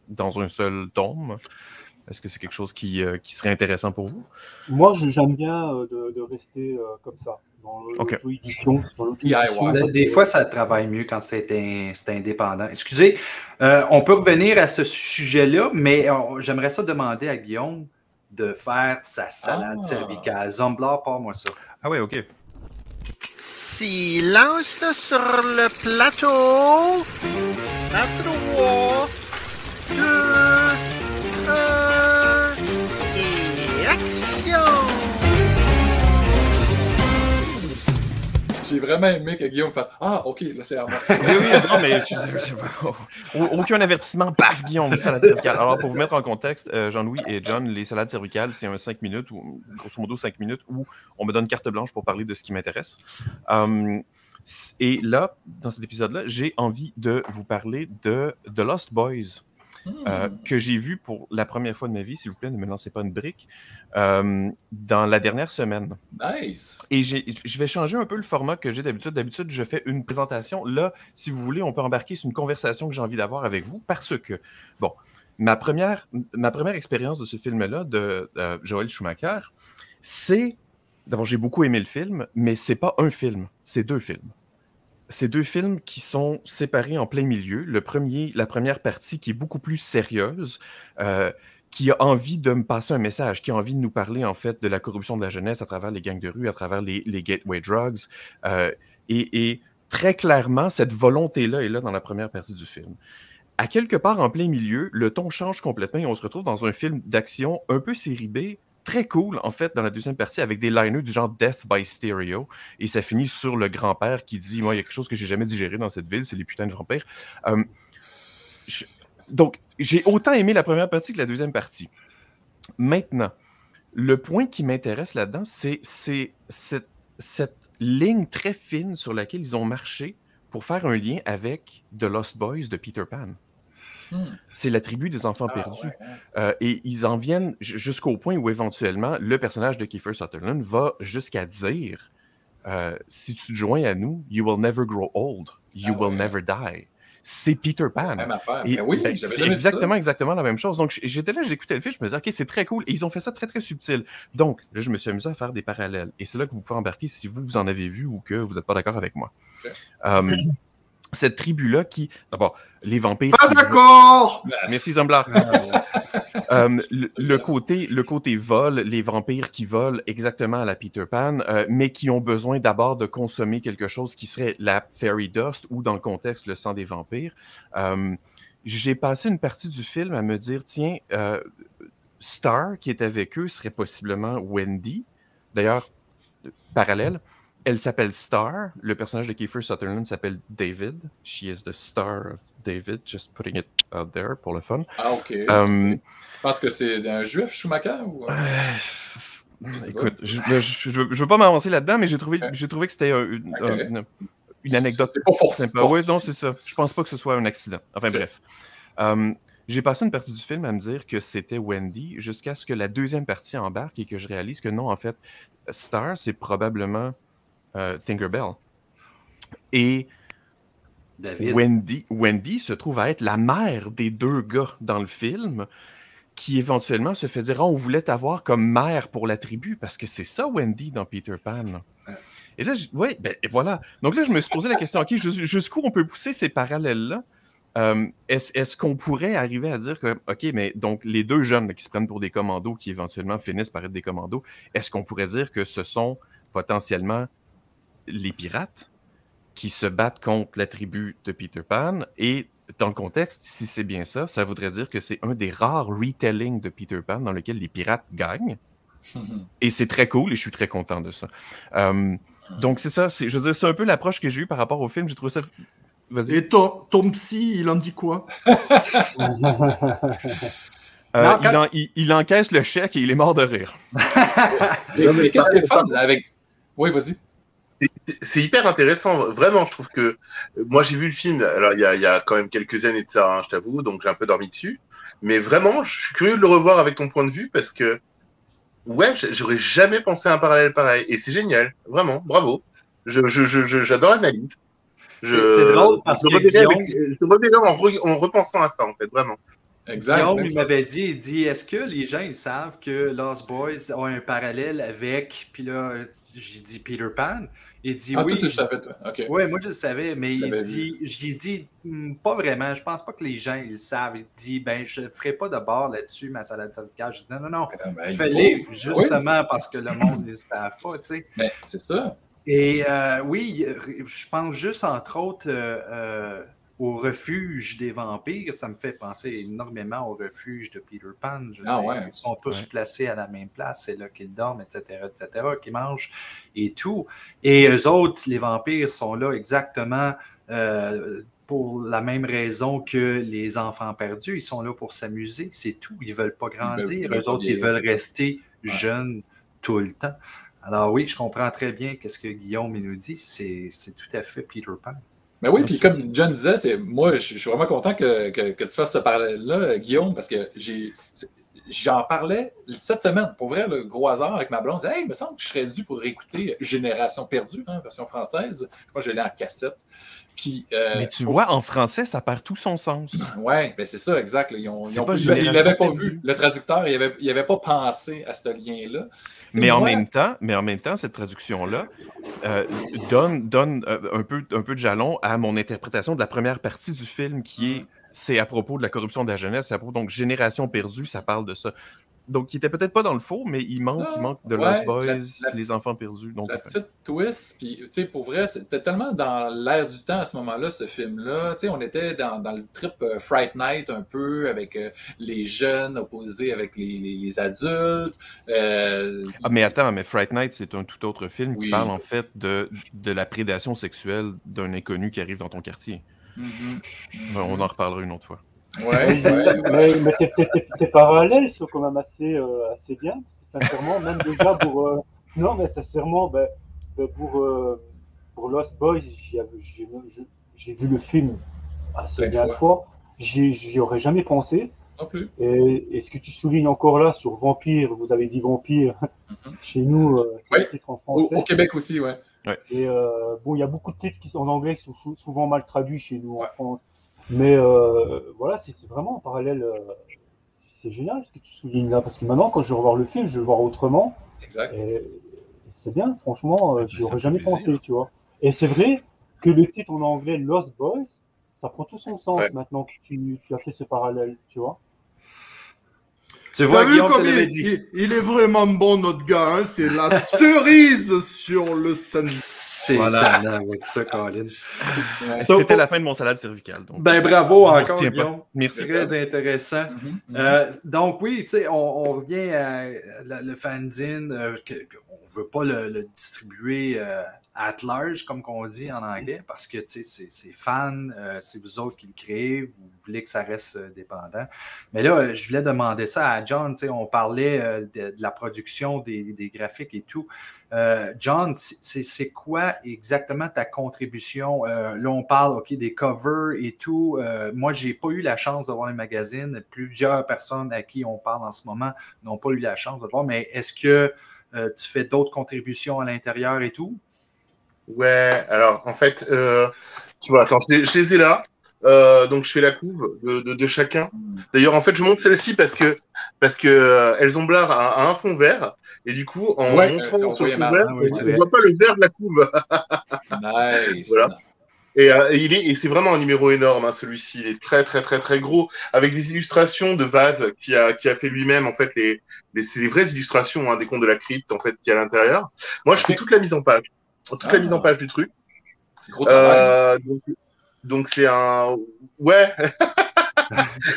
dans un seul tome? Est-ce que c'est quelque chose qui serait intéressant pour vous? Moi, j'aime bien de rester comme ça, dans l'auto-édition. Des fois, ça travaille mieux quand c'est indépendant. Excusez, on peut revenir à ce sujet-là, mais j'aimerais ça demander à Guillaume de faire sa salade cervicale. Zomblar, pas moi ça. Ah ouais, OK. Silence sur le plateau. À 3, 2, 1, et action! J'ai vraiment aimé que Guillaume fasse « Ah, OK, là, c'est à moi. » Oui, non, mais aucun avertissement, paf, Guillaume, salade cervicale. Alors, pour vous mettre en contexte, Jean-Louis et John, les salades cervicales, c'est un 5 minutes, ou grosso modo 5 minutes, où on me donne carte blanche pour parler de ce qui m'intéresse. Et là, dans cet épisode-là, j'ai envie de vous parler de The Lost Boys. Que j'ai vu pour la première fois de ma vie, s'il vous plaît, ne me lancez pas une brique, dans la dernière semaine. Nice! Et je vais changer un peu le format que j'ai d'habitude. D'habitude, je fais une présentation. Là, si vous voulez, on peut embarquer sur une conversation que j'ai envie d'avoir avec vous parce que, bon, ma première expérience de ce film-là, de Joel Schumacher, c'est... D'abord, j'ai beaucoup aimé le film, mais c'est pas un film, c'est 2 films. C'est 2 films qui sont séparés en plein milieu. La première partie qui est beaucoup plus sérieuse, qui a envie de me passer un message, qui a envie de nous parler en fait de la corruption de la jeunesse à travers les gangs de rue, à travers les gateway drugs. Et très clairement, cette volonté-là est là dans la première partie du film. À quelque part en plein milieu, le ton change complètement et on se retrouve dans un film d'action un peu série B, très cool, en fait, dans la deuxième partie, avec des liners du genre Death by Stereo. Et ça finit sur le grand-père qui dit « Moi, il y a quelque chose que j'ai jamais digéré dans cette ville, c'est les putains de vampires. » Donc, j'ai autant aimé la première partie que la deuxième partie. Maintenant, le point qui m'intéresse là-dedans, c'est cette ligne très fine sur laquelle ils ont marché pour faire un lien avec The Lost Boys de Peter Pan. C'est la tribu des enfants perdus. Ouais. Et ils en viennent jusqu'au point où, éventuellement, le personnage de Kiefer Sutherland va jusqu'à dire si tu te joins à nous, you will never grow old, you will never die. C'est Peter Pan. Même affaire. Et, oui, c'est exactement la même chose. Donc, j'étais là, j'écoutais le film, je me disais, OK, c'est très cool. Et ils ont fait ça très, très subtil. Donc, là, je me suis amusé à faire des parallèles. Et c'est là que vous pouvez embarquer si vous en avez vu ou que vous n'êtes pas d'accord avec moi. Okay. Cette tribu-là qui... D'abord, les vampires... Pas d'accord! Merci, Zomblard. Le côté vol, les vampires qui volent exactement à la Peter Pan, mais qui ont besoin d'abord de consommer quelque chose qui serait la fairy dust ou, dans le contexte, le sang des vampires. J'ai passé une partie du film à me dire, tiens, Star, qui est avec eux, serait possiblement Wendy. D'ailleurs, parallèle, elle s'appelle Star. Le personnage de Kiefer Sutherland s'appelle David. She is the star of David. Just putting it out there pour le fun. Ah, OK. Je pense que c'est un juif, Schumacher? Ou... écoute, je veux pas m'avancer là-dedans, mais j'ai trouvé que c'était une anecdote. C'est pas sympa. Oui, non, c'est ça. Je pense pas que ce soit un accident. Enfin, bref. J'ai passé une partie du film à me dire que c'était Wendy jusqu'à ce que la deuxième partie embarque et que je réalise que non, en fait, Star, c'est probablement Tinkerbell. Et Wendy se trouve à être la mère des 2 gars dans le film qui éventuellement se fait dire « on voulait t'avoir comme mère pour la tribu » parce que c'est ça Wendy dans Peter Pan. Et là, voilà. Donc là, je me suis posé la question, OK, jusqu'où on peut pousser ces parallèles-là? Est-ce qu'on pourrait arriver à dire que, OK, mais donc les 2 jeunes là, qui se prennent pour des commandos, qui éventuellement finissent par être des commandos, est-ce qu'on pourrait dire que ce sont potentiellement les pirates qui se battent contre la tribu de Peter Pan? Et dans le contexte, si c'est bien ça, ça voudrait dire que c'est un des rares retellings de Peter Pan dans lequel les pirates gagnent. Et c'est très cool et je suis très content de ça. Donc c'est ça, je veux dire, c'est un peu l'approche que j'ai eue par rapport au film. J'ai trouvé ça... Vas-y. Et ton psy, il en dit quoi? Il encaisse le chèque et il est mort de rire. mais qu'est-ce qui est fun avec... Oui, vas-y. C'est hyper intéressant, vraiment. Je trouve que moi j'ai vu le film. Alors il y a quand même quelques années de ça, hein, je t'avoue, donc j'ai un peu dormi dessus. Mais vraiment, je suis curieux de le revoir avec ton point de vue parce que ouais, j'aurais jamais pensé à un parallèle pareil. Et c'est génial, vraiment, bravo. J'adore l'analyse. C'est drôle parce que je reverrai en repensant à ça en fait, vraiment. Exact. Guillaume, il m'avait dit, est-ce que les gens ils savent que Lost Boys ont un parallèle avec, puis là, j'ai dit Peter Pan. Il dit oui. Toi, tu le savais, toi. Okay. Oui, moi je le savais, mais j'ai dit pas vraiment. Je pense pas que les gens ils le savent. Il dit je ne ferai pas de bord là-dessus, ma salade cervicale. Je dis non. Fais-les justement parce que le monde ne le savent pas, tu sais. Mais c'est ça. Et oui, je pense juste, entre autres, au refuge des vampires. Ça me fait penser énormément au refuge de Peter Pan. Je veux dire, ils sont tous placés à la même place. C'est là qu'ils dorment, etc., qu'ils mangent et tout. Et eux autres, les vampires, sont là exactement pour la même raison que les enfants perdus. Ils sont là pour s'amuser, c'est tout. Ils ne veulent pas grandir. Eux autres, ils veulent rester jeunes tout le temps. Alors oui, je comprends très bien ce que Guillaume nous dit. C'est tout à fait Peter Pan. Mais oui, puis comme John disait, moi, je suis vraiment content que tu fasses ce parallèle-là, Guillaume, parce que j'en parlais cette semaine, pour vrai, le gros hasard avec ma blonde. Hey, il me semble que je serais dû pour écouter Génération perdue, version française. Moi, je l'ai en cassette. Puis, mais tu vois, en français, ça perd tout son sens. Oui, ben c'est ça, exact. Ils l'avaient pas vu. Le traducteur, il avait pas pensé à ce lien-là. Mais en même temps, cette traduction-là donne un peu de jalon à mon interprétation de la première partie du film c'est à propos de la corruption de la jeunesse. Donc, Génération perdue, ça parle de ça. Donc, il était peut-être pas dans le faux, mais il manque de Lost Boys, les enfants perdus. Donc, la petite twist, puis, tu sais, pour vrai, c'était tellement dans l'air du temps à ce moment-là, ce film-là. Tu sais, on était dans le trip Fright Night un peu, avec les jeunes opposés avec les adultes. Mais attends, mais Fright Night, c'est un tout autre film qui parle, en fait, de la prédation sexuelle d'un inconnu qui arrive dans ton quartier. On en reparlera une autre fois. Mais tes parallèles sont quand même assez bien, parce que sincèrement, même déjà pour non, mais sincèrement, pour Lost Boys, j'ai vu le film assez bien de fois. J'y aurais jamais pensé. Non plus. Et ce que tu soulignes encore là sur Vampire, vous avez dit Vampire chez nous, c'est le titre en français. Au Québec aussi, ouais. Et il y a beaucoup de titres qui sont en anglais qui sont souvent mal traduits chez nous en France. Mais voilà, c'est vraiment un parallèle. C'est génial ce que tu soulignes là, parce que maintenant, quand je vais revoir le film, je vais le voir autrement. Exact. Et c'est bien, franchement, j'y aurais jamais pensé, tu vois. Et c'est vrai que le titre en anglais Lost Boys, ça prend tout son sens maintenant que tu as fait ce parallèle, tu vois. Tu vois, Guillaume, comme il est vraiment bon, notre gars. Hein? C'est la cerise sur le sandwich. C'est talent avec ça, Colin. C'était la fin de mon salade cervicale. Donc, bravo encore, Guillaume. Merci. Très intéressant. Donc oui, tu sais, on revient à le fanzine. On ne veut pas le distribuer at large, comme on dit en anglais, parce que c'est fan, c'est vous autres qui le créez, vous voulez que ça reste dépendant. Mais là, je voulais demander ça à John. On parlait de la production des graphiques et tout. John, c'est quoi exactement ta contribution? Là, on parle des covers et tout. Moi, je n'ai pas eu la chance de voir les magazines. Plusieurs personnes à qui on parle en ce moment n'ont pas eu la chance de le voir. Mais est-ce que tu fais d'autres contributions à l'intérieur et tout? Ouais, alors en fait, tu vois, attends, je les ai là. Donc je fais la couve de chacun. D'ailleurs, en fait, je monte celle-ci parce que elles ont Blard a un fond vert et du coup, en montrant sur le fond vert, on ne voit pas le vert de la couve. Nice. Voilà. Et c'est vraiment un numéro énorme, hein, celui-ci. Il est très, très, très, très gros, avec des illustrations de Vaz qui a fait lui-même. En fait, c'est les vraies illustrations des contes de la crypte en fait qui est à l'intérieur. Moi, je fais toute la mise en page, la mise en page du truc. Gros travail. Donc c'est un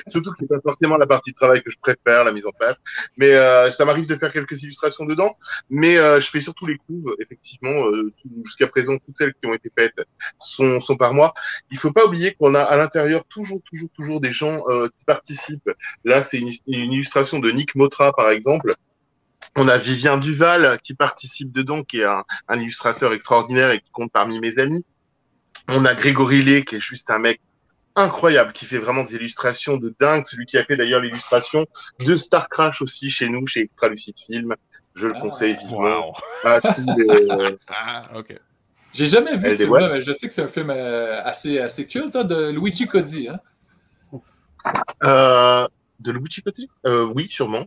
surtout que c'est pas forcément la partie de travail que je préfère, la mise en page, mais ça m'arrive de faire quelques illustrations dedans, mais je fais surtout les couves, effectivement. Jusqu'à présent, toutes celles qui ont été faites sont par moi. Il faut pas oublier qu'on a à l'intérieur toujours des gens qui participent. Là, c'est une illustration de Nick Motra, par exemple. On a Vivien Duval qui participe dedans, qui est un illustrateur extraordinaire et qui compte parmi mes amis. On a Grégory Lé, qui est juste un mec incroyable, qui fait vraiment des illustrations de dingue. Celui qui a fait d'ailleurs l'illustration de Star Crash aussi chez nous, chez Extra Lucid Film. Je le conseille vivement. Ok. J'ai jamais vu ce film-là, mais je sais que c'est un film assez culte, de Luigi Codi. De Luigi Codi oui, sûrement.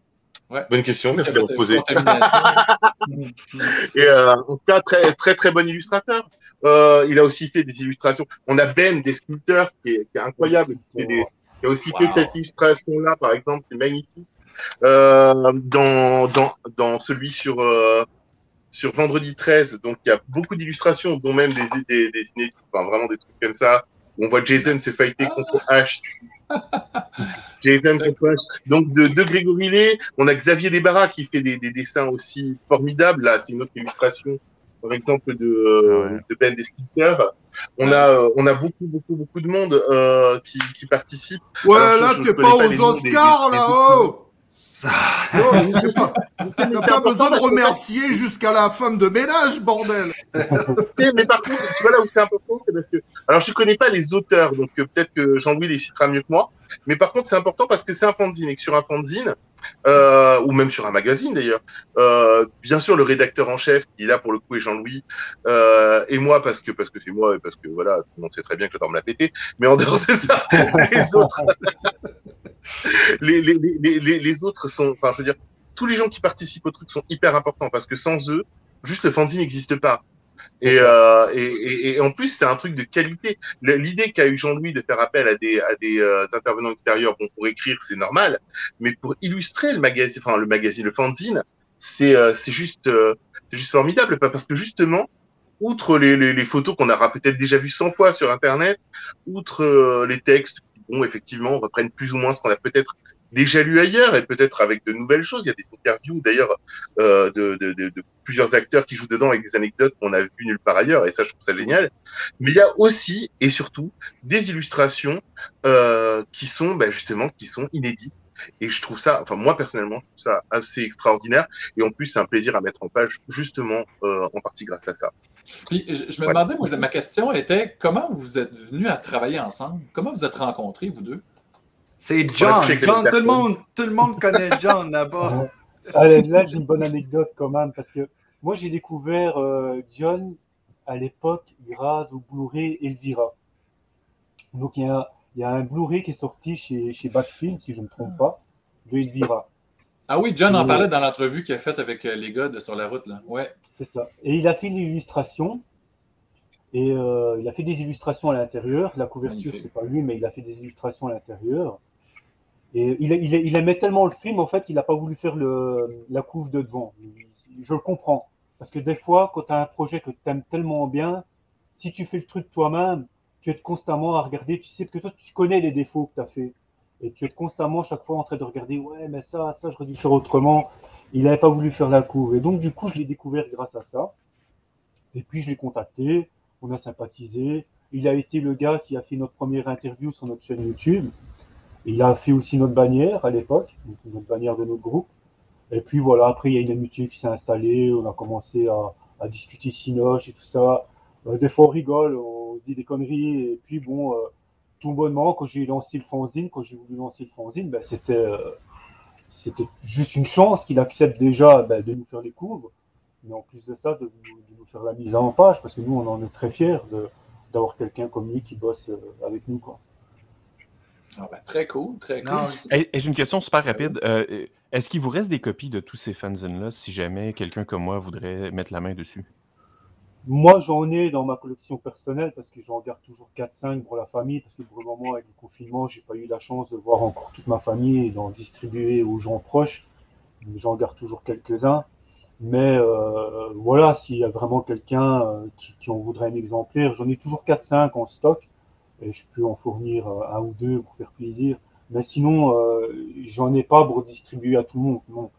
Ouais. Bonne question, merci de me poser. Et en tout cas, très, très, très bon illustrateur. Il a aussi fait des illustrations. On a Ben, des sculpteurs, qui est incroyable, qui a aussi fait cette illustration-là, par exemple, c'est magnifique. Dans celui sur sur Vendredi 13. Donc, il y a beaucoup d'illustrations, dont même des enfin, vraiment des trucs comme ça. On voit Jason se fighter contre Ash. Jason contre Ash. Donc, de Grégory Lay, on a Xavier Desbarras qui fait des dessins aussi formidables. Là, c'est une autre illustration, par exemple, de Ben des sculpteurs. On a beaucoup de monde qui participe. Ouais, alors, là, t'es pas aux Oscars, là-haut. Non, t'as pas besoin de remercier jusqu'à la femme de ménage, bordel. Mais par contre, tu vois là où c'est important, c'est parce que, alors je connais pas les auteurs, donc peut-être que Jean-Louis les citera mieux que moi, mais par contre c'est important parce que c'est un fanzine et que sur un fanzine, ou même sur un magazine d'ailleurs, bien sûr le rédacteur en chef qui est là pour le coup est Jean-Louis, et moi parce que c'est moi et parce que voilà, tout le monde sait très bien que j'adore me la péter, mais en dehors de ça, les autres. Les autres sont, enfin, je veux dire, tous les gens qui participent au truc sont hyper importants parce que sans eux, juste le fanzine n'existe pas. Et en plus, c'est un truc de qualité. L'idée qu'a eu Jean-Louis de faire appel à des intervenants extérieurs, bon, pour écrire, c'est normal, mais pour illustrer le magazine, le fanzine, c'est juste formidable, parce que justement, outre les photos qu'on aura peut-être déjà vues 100 fois sur Internet, outre les textes bon, effectivement, reprennent plus ou moins ce qu'on a peut-être déjà lu ailleurs et peut-être avec de nouvelles choses. Il y a des interviews d'ailleurs de plusieurs acteurs qui jouent dedans avec des anecdotes qu'on a vues nulle part ailleurs et ça, je trouve ça génial. Mais il y a aussi et surtout des illustrations qui sont justement qui sont inédites. Et je trouve ça, enfin moi personnellement, je trouve ça assez extraordinaire. Et en plus, c'est un plaisir à mettre en page justement en partie grâce à ça. Puis, je me demandais, moi, ma question était, comment vous êtes venus à travailler ensemble? Comment vous êtes rencontrés, vous deux? C'est John. John, tout le monde connaît John là-bas. Là, j'ai une bonne anecdote quand même, parce que moi, j'ai découvert John à l'époque grâce au Blu-ray Elvira. Donc, il y a un Blu-ray qui est sorti chez Backfilm, si je ne me trompe pas, de Elvira. Ah oui, John en parlait dans l'entrevue qu'il a faite avec les gars de Sur la route, là. Ouais. C'est ça. Et il a fait l'illustration. Et il a fait des illustrations à l'intérieur. La couverture, c'est pas lui, mais il a fait des illustrations à l'intérieur. Et il aimait tellement le film, en fait, qu'il n'a pas voulu faire la couve de devant. Je le comprends. Parce que des fois, quand tu as un projet que tu aimes tellement bien, si tu fais le truc toi-même, tu es constamment à regarder. Tu sais que toi, tu connais les défauts que tu as fait. Et tu es constamment, chaque fois, en train de regarder, ouais, mais ça, j'aurais dû faire autrement. Il n'avait pas voulu faire la couve. Et donc, du coup, je l'ai découvert grâce à ça. Et puis, je l'ai contacté. On a sympathisé. Il a été le gars qui a fait notre première interview sur notre chaîne YouTube. Et il a fait aussi notre bannière à l'époque, notre bannière de notre groupe. Et puis voilà, après il y a une amitié qui s'est installée, on a commencé à discuter Cinoche et tout ça. Des fois on rigole, on se dit des conneries. Et puis bon, tout bonnement, quand j'ai voulu lancer le fanzine, c'était juste une chance qu'il accepte déjà de nous faire les couves. Mais en plus de ça, de nous faire la mise en page, parce que nous, on en est très fiers d'avoir quelqu'un comme lui qui bosse avec nous, quoi. Ah ben, très cool, très cool. J'ai une question super rapide. Est-ce qu'il vous reste des copies de tous ces fanzines-là si jamais quelqu'un comme moi voudrait mettre la main dessus? Moi, j'en ai dans ma collection personnelle parce que j'en garde toujours 4-5 pour la famille. Parce que pour le moment, avec le confinement, j'ai pas eu la chance de voir encore toute ma famille et d'en distribuer aux gens proches. J'en garde toujours quelques-uns. Mais voilà, s'il y a vraiment quelqu'un qui en voudrait un exemplaire, j'en ai toujours 4-5 en stock. Et je peux en fournir un ou deux pour faire plaisir. Mais sinon, j'en ai pas pour distribuer à tout le monde. Non.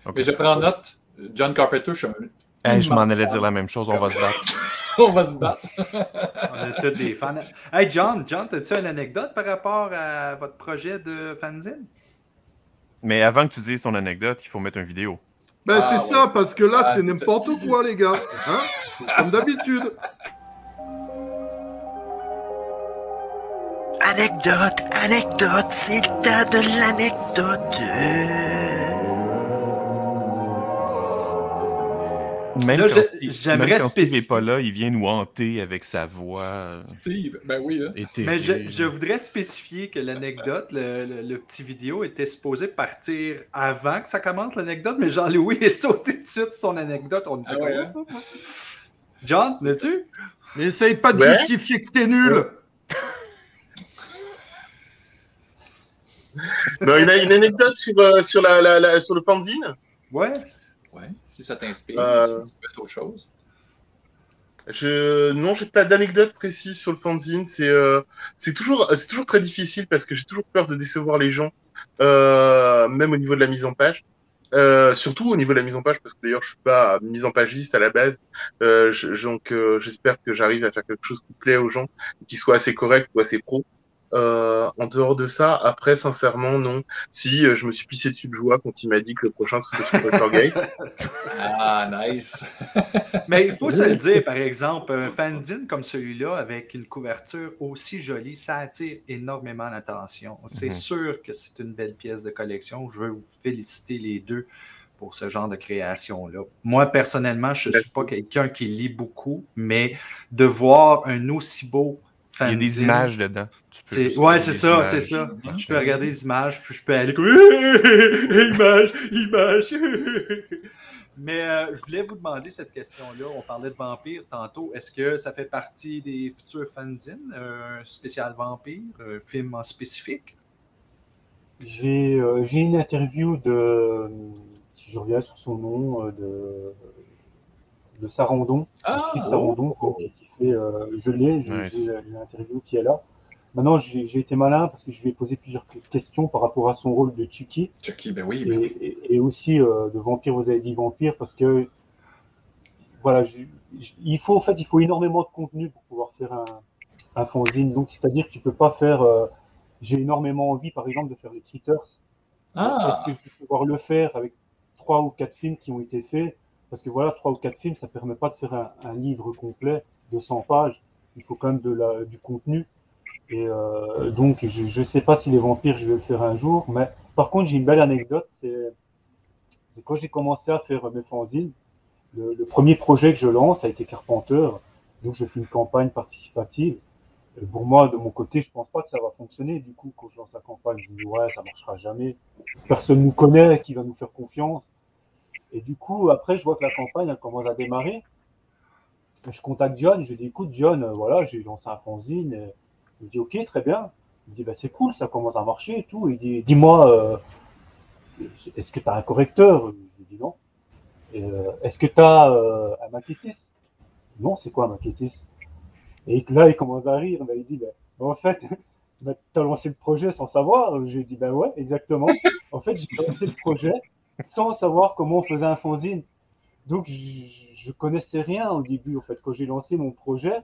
Okay. Mais je prends note. John Carpenter, je m'en allais dire la même chose. On va se battre. On va se battre. On est tous des fans. Hey, John, as-tu une anecdote par rapport à votre projet de fanzine? Mais avant que tu dises ton anecdote, il faut mettre une vidéo. C'est ça, parce que là, c'est n'importe quoi, les gars. Hein? Comme d'habitude. Anecdote, c'est le temps de l'anecdote. Même quand Steve n'est pas là, il vient nous hanter avec sa voix. Steve, ben oui. Hein. Mais je voudrais spécifier que l'anecdote, le petit vidéo, était supposé partir avant que ça commence l'anecdote, mais Jean-Louis est sauté tout de suite sur son anecdote. On John, l'as-tu? N'essaye pas de justifier que t'es nul. Non, il y a une anecdote sur le fanzine. Ouais. Ouais, si ça t'inspire, Euh, si tu peux être autre chose. Non, j'ai pas d'anecdote précise sur le fanzine. C'est toujours très difficile parce que j'ai toujours peur de décevoir les gens, même au niveau de la mise en page. Surtout au niveau de la mise en page, parce que d'ailleurs je suis pas mise en pagiste à la base. Donc j'espère que j'arrive à faire quelque chose qui plaît aux gens, et qui soit assez correct ou assez pro. En dehors de ça, après sincèrement non. Si je me suis pissé dessus de joie quand il m'a dit que le prochain ce serait sur Poltergeist. Ah, nice! Mais il faut se le dire, par exemple, un fanzine comme celui-là, avec une couverture aussi jolie, ça attire énormément l'attention. C'est sûr que c'est une belle pièce de collection. Je veux vous féliciter les deux pour ce genre de création-là. Moi, personnellement, je ne suis pas quelqu'un qui lit beaucoup, mais de voir un aussi beau fanzine... Il y a des images dedans. Ouais, c'est ça, c'est ça. Je peux regarder les images, puis je peux aller comme... Image. Mais je voulais vous demander cette question-là. On parlait de vampires tantôt. Est-ce que ça fait partie des futurs fanzines, un spécial vampire, un film en spécifique? J'ai une interview de, si je reviens sur son nom, de Sarandon, Sarandon, qui fait, je l'ai, j'ai l'interview qui est là. Maintenant, j'ai été malin parce que je lui ai posé plusieurs questions par rapport à son rôle de Chucky. Chucky, ben oui. Et aussi de Vampire, vous avez dit Vampire, parce que voilà, il faut énormément de contenu pour pouvoir faire un fanzine. Donc, c'est-à-dire que tu peux pas faire. J'ai énormément envie, par exemple, de faire les Critters. Est-ce que je vais pouvoir le faire avec 3 ou 4 films qui ont été faits? Parce que voilà, 3 ou 4 films, ça permet pas de faire un livre complet de 100 pages. Il faut quand même du contenu. Et donc, je ne sais pas si les vampires, je vais le faire un jour. Mais par contre, j'ai une belle anecdote. C'est quand j'ai commencé à faire mes fanzines, le premier projet que je lance a été Carpenter. Donc, je fais une campagne participative. Et pour moi, de mon côté, je pense pas que ça va fonctionner. Du coup, quand je lance la campagne, je me dis, ouais, ça marchera jamais. Personne nous connaît, qui va nous faire confiance. Et du coup, après, je vois que la campagne, elle commence à démarrer. Je contacte John, je dis, écoute, John, voilà, j'ai lancé un fanzine. Et il me dit, ok, très bien. Il me dit, bah, c'est cool, ça commence à marcher et tout. Il dit, dis-moi, est-ce que tu as un correcteur? Je lui dis non. Est-ce que tu as un maquettiste? Non, c'est quoi un maquettiste? Et là, il commence à rire. Ben, il dit, en fait, tu as lancé le projet sans savoir. Je lui ai dit, ben ouais, exactement. En fait, j'ai lancé le projet sans savoir comment on faisait un fanzine. Donc, je connaissais rien au début. En fait, quand j'ai lancé mon projet,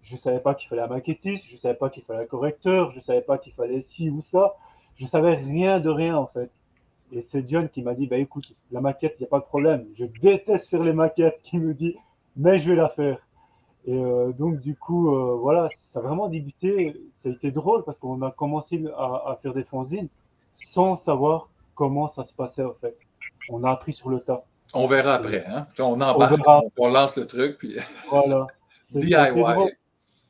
je savais pas qu'il fallait un maquettiste, je savais pas qu'il fallait un correcteur, je savais pas qu'il fallait ci ou ça. Je savais rien de rien, en fait. Et c'est John qui m'a dit, bah écoute, la maquette, il n'y a pas de problème. Je déteste faire les maquettes, qui me dit, mais je vais la faire. Et donc du coup, voilà, ça a vraiment débuté. Ça a été drôle parce qu'on a commencé à faire des fanzines sans savoir comment ça se passait, en fait. On a appris sur le tas. On verra après, hein? On embarque, on lance le truc, puis voilà. DIY.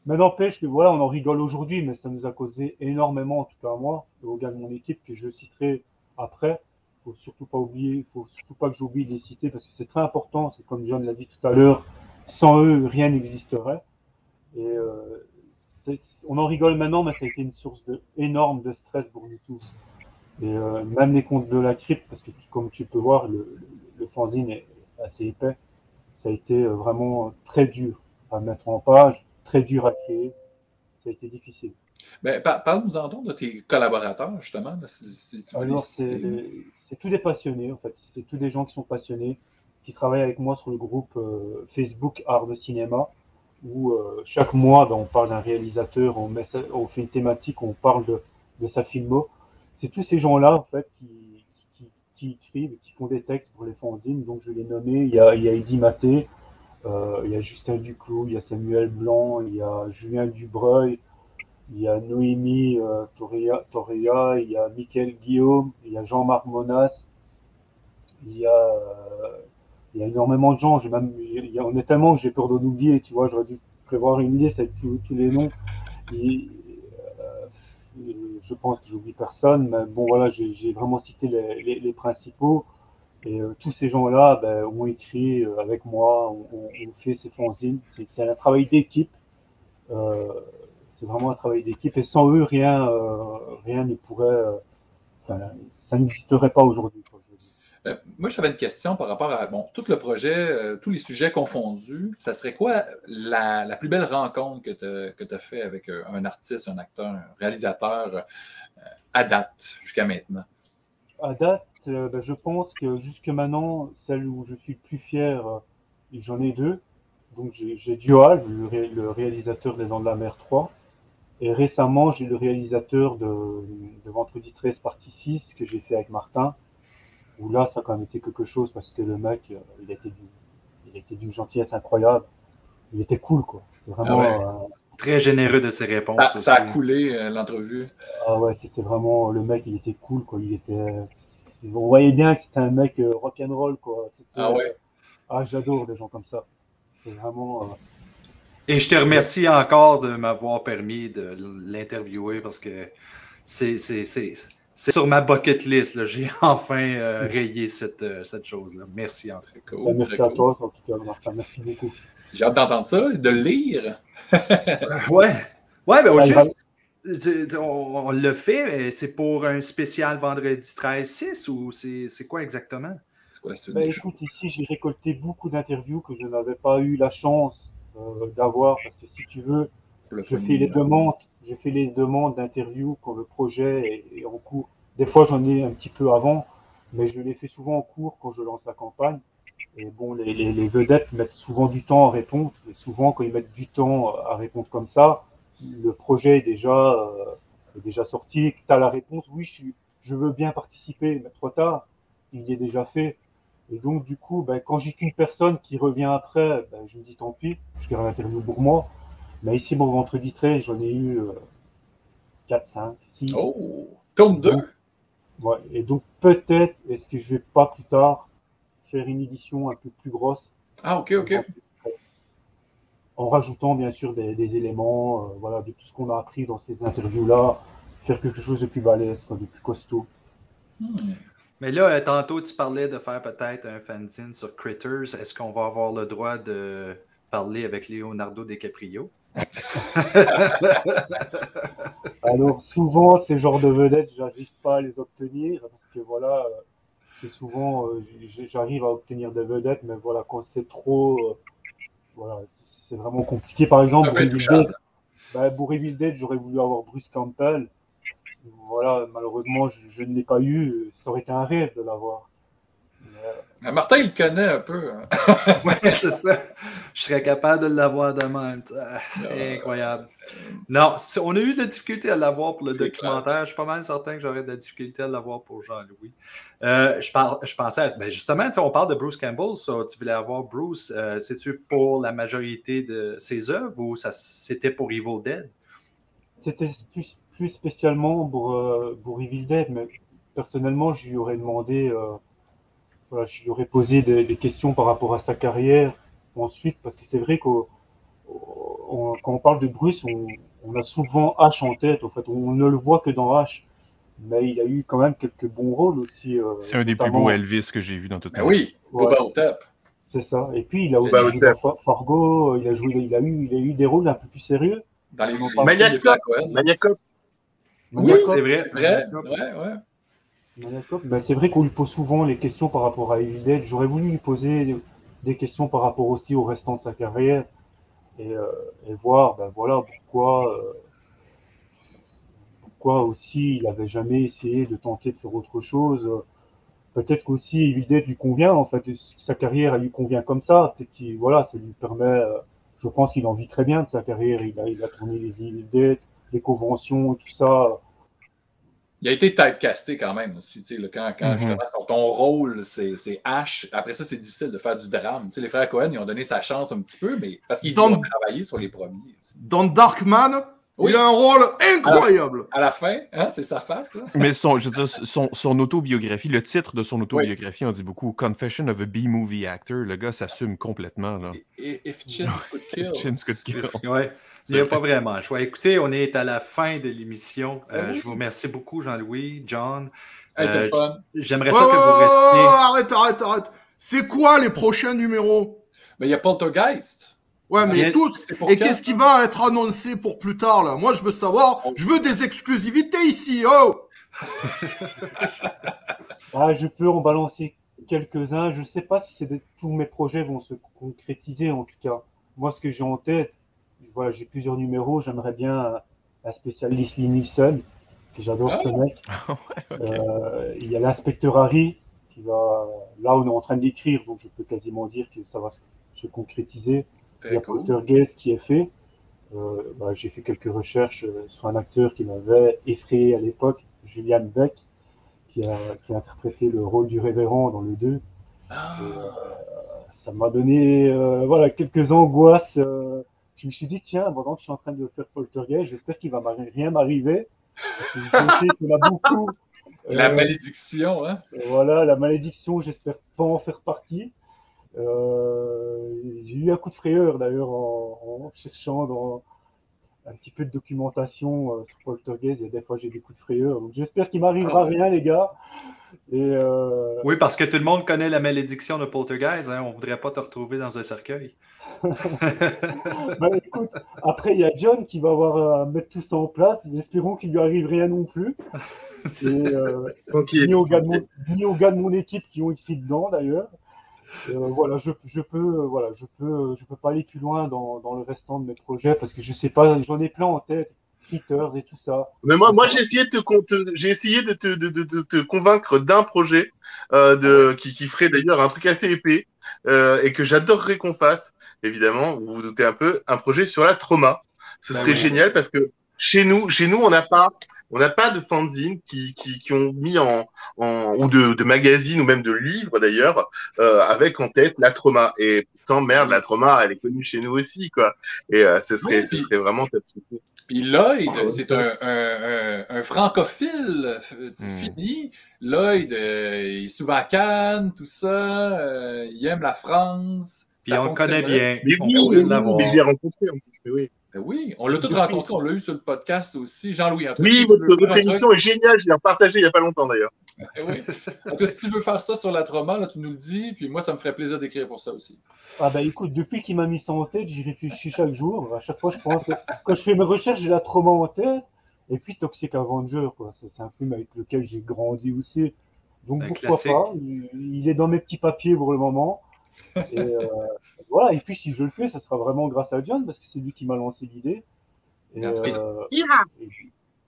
Mais n'empêche que voilà, on en rigole aujourd'hui, mais ça nous a causé énormément, en tout cas à moi, et au gars de mon équipe, que je citerai après. Faut surtout pas oublier, faut surtout pas que j'oublie de les citer parce que c'est très important. C'est comme John l'a dit tout à l'heure, sans eux, rien n'existerait. Et on en rigole maintenant, mais ça a été une source énorme de stress pour nous tous. Et même les contes de la crypte, parce que comme tu peux voir, le fanzine est assez épais. Ça a été vraiment très dur à mettre en page, très dur à créer. Ça a été difficile. Ben, parle-nous-en donc de tes collaborateurs, justement. Là, si tu veux les citer. C'est tous des passionnés, en fait. C'est tous des gens qui sont passionnés, qui travaillent avec moi sur le groupe Facebook Art de Cinéma, où chaque mois, on parle d'un réalisateur, on fait une thématique, on parle de sa filmo. C'est tous ces gens-là, en fait, qui écrivent, qui font des textes pour les fanzines. Donc, je l'ai nommé. Il y a Eddy Maté, il y a Justin Duclos, il y a Samuel Blanc, il y a Julien Dubreuil, il y a Noémie Torrea, il y a Mickaël Guillaume, il y a Jean-Marc Monas, il y a énormément de gens. On est tellement que j'ai peur d'en oublier, tu vois, j'aurais dû prévoir une liste avec tous les noms. Et, je pense que j'oublie personne, mais bon voilà, j'ai vraiment cité les principaux. Et tous ces gens-là ont écrit avec moi, on fait ces fanzines. C'est un travail d'équipe. C'est vraiment un travail d'équipe. Et sans eux, rien ne pourrait. Ça n'existerait pas aujourd'hui. Moi, j'avais une question par rapport à tout le projet, tous les sujets confondus. Ça serait quoi la plus belle rencontre que tu as fait avec un artiste, un acteur, un réalisateur à date, jusqu'à maintenant? À date, je pense que jusque maintenant, celle où je suis le plus fier, j'en ai deux. Donc j'ai Joal, le réalisateur des Dents de la Mer 3. Et récemment, j'ai le réalisateur de Vendredi 13 partie 6 que j'ai fait avec Martin. Où là, ça a quand même été quelque chose parce que le mec, il était d'une gentillesse incroyable. Il était cool, quoi. C'était vraiment. Très généreux de ses réponses. Ça a coulé l'entrevue. Ah ouais, c'était vraiment le mec, il était cool, quoi. On voyait bien que c'était un mec rock'n'roll, quoi. Ah ouais. J'adore des gens comme ça. C'est vraiment. Et je te remercie encore de m'avoir permis de l'interviewer parce que c'est sur ma bucket list. J'ai enfin rayé cette chose-là. Merci encore. Cool, merci à toi, en tout cas, Martin. Merci beaucoup. J'ai hâte d'entendre ça, de le lire. On l'a fait, mais c'est pour un spécial vendredi 13-6 ou c'est quoi exactement? C'est quoi la suite des écoute, ici, j'ai récolté beaucoup d'interviews que je n'avais pas eu la chance d'avoir parce que si tu veux, je fais les demandes d'interviews quand le projet est en cours. Des fois, j'en ai un petit peu avant, mais je les fais souvent en cours quand je lance la campagne. Et bon, les vedettes mettent souvent du temps à répondre. Et souvent, quand ils mettent du temps à répondre comme ça, le projet est déjà sorti. Tu as la réponse, oui, je veux bien participer, mais trop tard, il y est déjà fait. Et donc, du coup, quand j'ai qu'une personne qui revient après, je me dis tant pis, je garde l'interview pour moi. Mais ici, bon, vendredi 13, j'en ai eu 4, 5, 6. Oh, tome 2. Ouais, et donc, peut-être, est-ce que je vais pas plus tard faire une édition un peu plus grosse. Ah, ok. En rajoutant, bien sûr, des éléments, de tout ce qu'on a appris dans ces interviews-là, faire quelque chose de plus balèze, de plus costaud. Mais là, tantôt, tu parlais de faire peut-être un fanzine sur Critters. Est-ce qu'on va avoir le droit de parler avec Leonardo DiCaprio? Alors, souvent, ces genres de vedettes, j'arrive pas à les obtenir, parce que voilà, c'est souvent, j'arrive à obtenir des vedettes, mais voilà, quand c'est trop, c'est vraiment compliqué. Par exemple, pour Evil Dead, j'aurais voulu avoir Bruce Campbell. Voilà, malheureusement, je ne l'ai pas eu. Ça aurait été un rêve de l'avoir. Martin, il le connaît un peu. Hein. Oui, c'est ça. Je serais capable de l'avoir de même. C'est incroyable. Non, on a eu de la difficulté à l'avoir pour le documentaire. Clair. Je suis pas mal certain que j'aurais de la difficulté à l'avoir pour Jean-Louis. Je pensais, justement, on parle de Bruce Campbell. Tu voulais avoir Bruce. C'est-tu pour la majorité de ses œuvres ou c'était pour Evil Dead? C'était plus spécialement pour Evil Dead, mais personnellement, je lui aurais demandé... je lui aurais posé des questions par rapport à sa carrière ensuite, parce que c'est vrai quand on parle de Bruce, on a souvent H en tête. En fait, on ne le voit que dans H, mais il a eu quand même quelques bons rôles aussi. C'est un des plus beaux Elvis que j'ai vu dans toute ma vie. Oui, Boba Hotep. C'est ça. Et puis il a aussi joué dans Fargo. Il a eu des rôles un peu plus sérieux. Dans les Maniacop. Oui, c'est vrai. Ouais. C'est vrai qu'on lui pose souvent les questions par rapport à Evil Dead. J'aurais voulu lui poser des questions par rapport aussi au restant de sa carrière et voir pourquoi aussi il n'avait jamais essayé de tenter de faire autre chose. Peut-être qu'aussi Evil Dead lui convient, en fait, sa carrière elle lui convient comme ça. Peut-être ça lui permet, je pense qu'il en vit très bien de sa carrière. Il a tourné les Evil Dead, les conventions, tout ça. Il a été typecasté quand même aussi, quand justement ton rôle, c'est H. Après ça, c'est difficile de faire du drame. Les frères Cohen, ils ont donné sa chance un petit peu, mais parce qu'ils ont travaillé sur les premiers aussi. Dans Darkman, il a un rôle incroyable. À la fin, hein, c'est sa face. Là. Mais son autobiographie, le titre de son autobiographie, on dit beaucoup Confession of a B-movie actor. Le gars s'assume complètement. Là. If Chins could kill. Chins could kill. Ouais. Il n'y a pas vraiment le choix. Écoutez, on est à la fin de l'émission. Je vous remercie beaucoup, Jean-Louis, John. C'était fun. J'aimerais ça que vous restiez. Arrête. C'est quoi les prochains numéros? Mais il y a Poltergeist. Ouais, mais et qu'est-ce qui va être annoncé pour plus tard, là? Moi, je veux savoir. Je veux des exclusivités ici, oh! Je peux en balancer quelques-uns. Je ne sais pas si tous mes projets vont se concrétiser en tout cas. Moi, ce que j'ai en tête, voilà, j'ai plusieurs numéros. J'aimerais bien un spécialiste Liam Neeson, parce que j'adore ce mec. Il y a l'inspecteur Harry qui va. Là, on est en train d'écrire, donc je peux quasiment dire que ça va se concrétiser. Il y a Poltergeist qui est fait. J'ai fait quelques recherches sur un acteur qui m'avait effrayé à l'époque, Julian Beck, qui a interprété le rôle du révérend dans le 2. Ça m'a donné quelques angoisses. Je me suis dit, tiens, pendant que je suis en train de faire Poltergeist, j'espère qu'il va rien m'arriver. Je sais qu'il y en a beaucoup. La malédiction, hein? Voilà, la malédiction, j'espère pas en faire partie. J'ai eu un coup de frayeur d'ailleurs en cherchant dans un petit peu de documentation sur Poltergeist. Et des fois, j'ai des coups de frayeur. Donc, j'espère qu'il m'arrivera rien, les gars. Oui, parce que tout le monde connaît la malédiction de Poltergeist. Hein. On ne voudrait pas te retrouver dans un cercueil. Écoute, après, il y a John qui va avoir à mettre tout ça en place. Espérons qu'il lui arrive rien non plus. Ni aux gars de mon équipe qui ont écrit dedans, d'ailleurs. Je peux pas aller plus loin dans le restant de mes projets parce que je sais pas, j'en ai plein en tête, Critters et tout ça. Mais moi j'ai essayé de te convaincre d'un projet qui ferait d'ailleurs un truc assez épais et que j'adorerais qu'on fasse. Évidemment, vous vous doutez un peu, un projet sur la trauma. Ce serait génial parce que chez nous, on n'a pas de fanzines qui ont mis ou de magazines ou même de livres d'ailleurs avec en tête la trauma. Et pourtant, merde, la trauma, elle est connue chez nous aussi, quoi. Et ce serait vraiment top. Puis Lloyd, c'est un francophile fini. Lloyd, il est souvent à Cannes, tout ça. Il aime la France. Puis on le connaît bien. Mais j'ai rencontré en plus, oui. Oui, on l'a tous rencontré, on l'a eu sur le podcast aussi. Jean-Louis, oui, votre émission est géniale, je l'ai repartagée il n'y a pas longtemps d'ailleurs. Oui. En tout cas, si tu veux faire ça sur la trauma, là, tu nous le dis, puis moi, ça me ferait plaisir d'écrire pour ça aussi. Écoute, depuis qu'il m'a mis ça en tête, j'y réfléchis chaque jour. À chaque fois, je pense, quand je fais mes recherches, j'ai la trauma en tête. Et puis Toxic Avenger, quoi. C'est un film avec lequel j'ai grandi aussi. Donc pourquoi pas, il est dans mes petits papiers pour le moment. Et et puis si je le fais, ça sera vraiment grâce à John parce que c'est lui qui m'a lancé l'idée.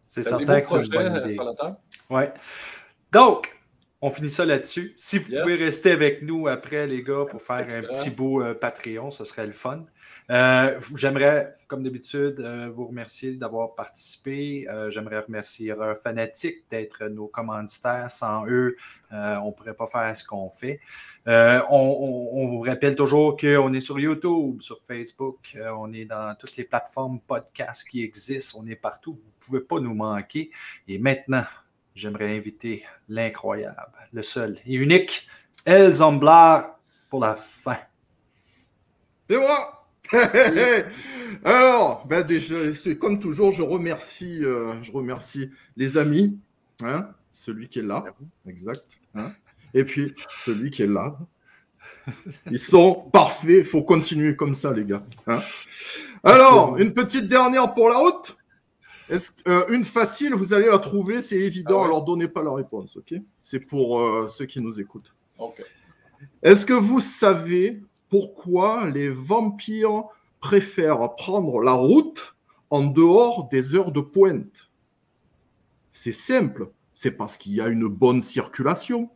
C'est certain que c'est une bonne idée. Ouais. Donc, on finit ça là-dessus. Si vous pouvez rester avec nous après, les gars, pour faire un petit beau Patreon, ce serait le fun. J'aimerais, comme d'habitude, vous remercier d'avoir participé. J'aimerais remercier Horreur Fanatique d'être nos commanditaires. Sans eux, on ne pourrait pas faire ce qu'on fait. On vous rappelle toujours qu'on est sur YouTube, sur Facebook, on est dans toutes les plateformes podcasts qui existent, on est partout, vous ne pouvez pas nous manquer. Et maintenant, j'aimerais inviter l'incroyable, le seul et unique, El Zomblar pour la fin. C'est moi! Alors, déjà, comme toujours, je remercie les amis, hein, celui qui est là, exact, hein, et puis celui qui est là. Ils sont parfaits, il faut continuer comme ça, les gars. Hein. Alors, une petite dernière pour la route. Une facile, vous allez la trouver, c'est évident, alors donnez pas la réponse, ok? C'est pour ceux qui nous écoutent. Okay. Est-ce que vous savez pourquoi les vampires préfèrent prendre la route en dehors des heures de pointe? C'est simple, c'est parce qu'il y a une bonne circulation.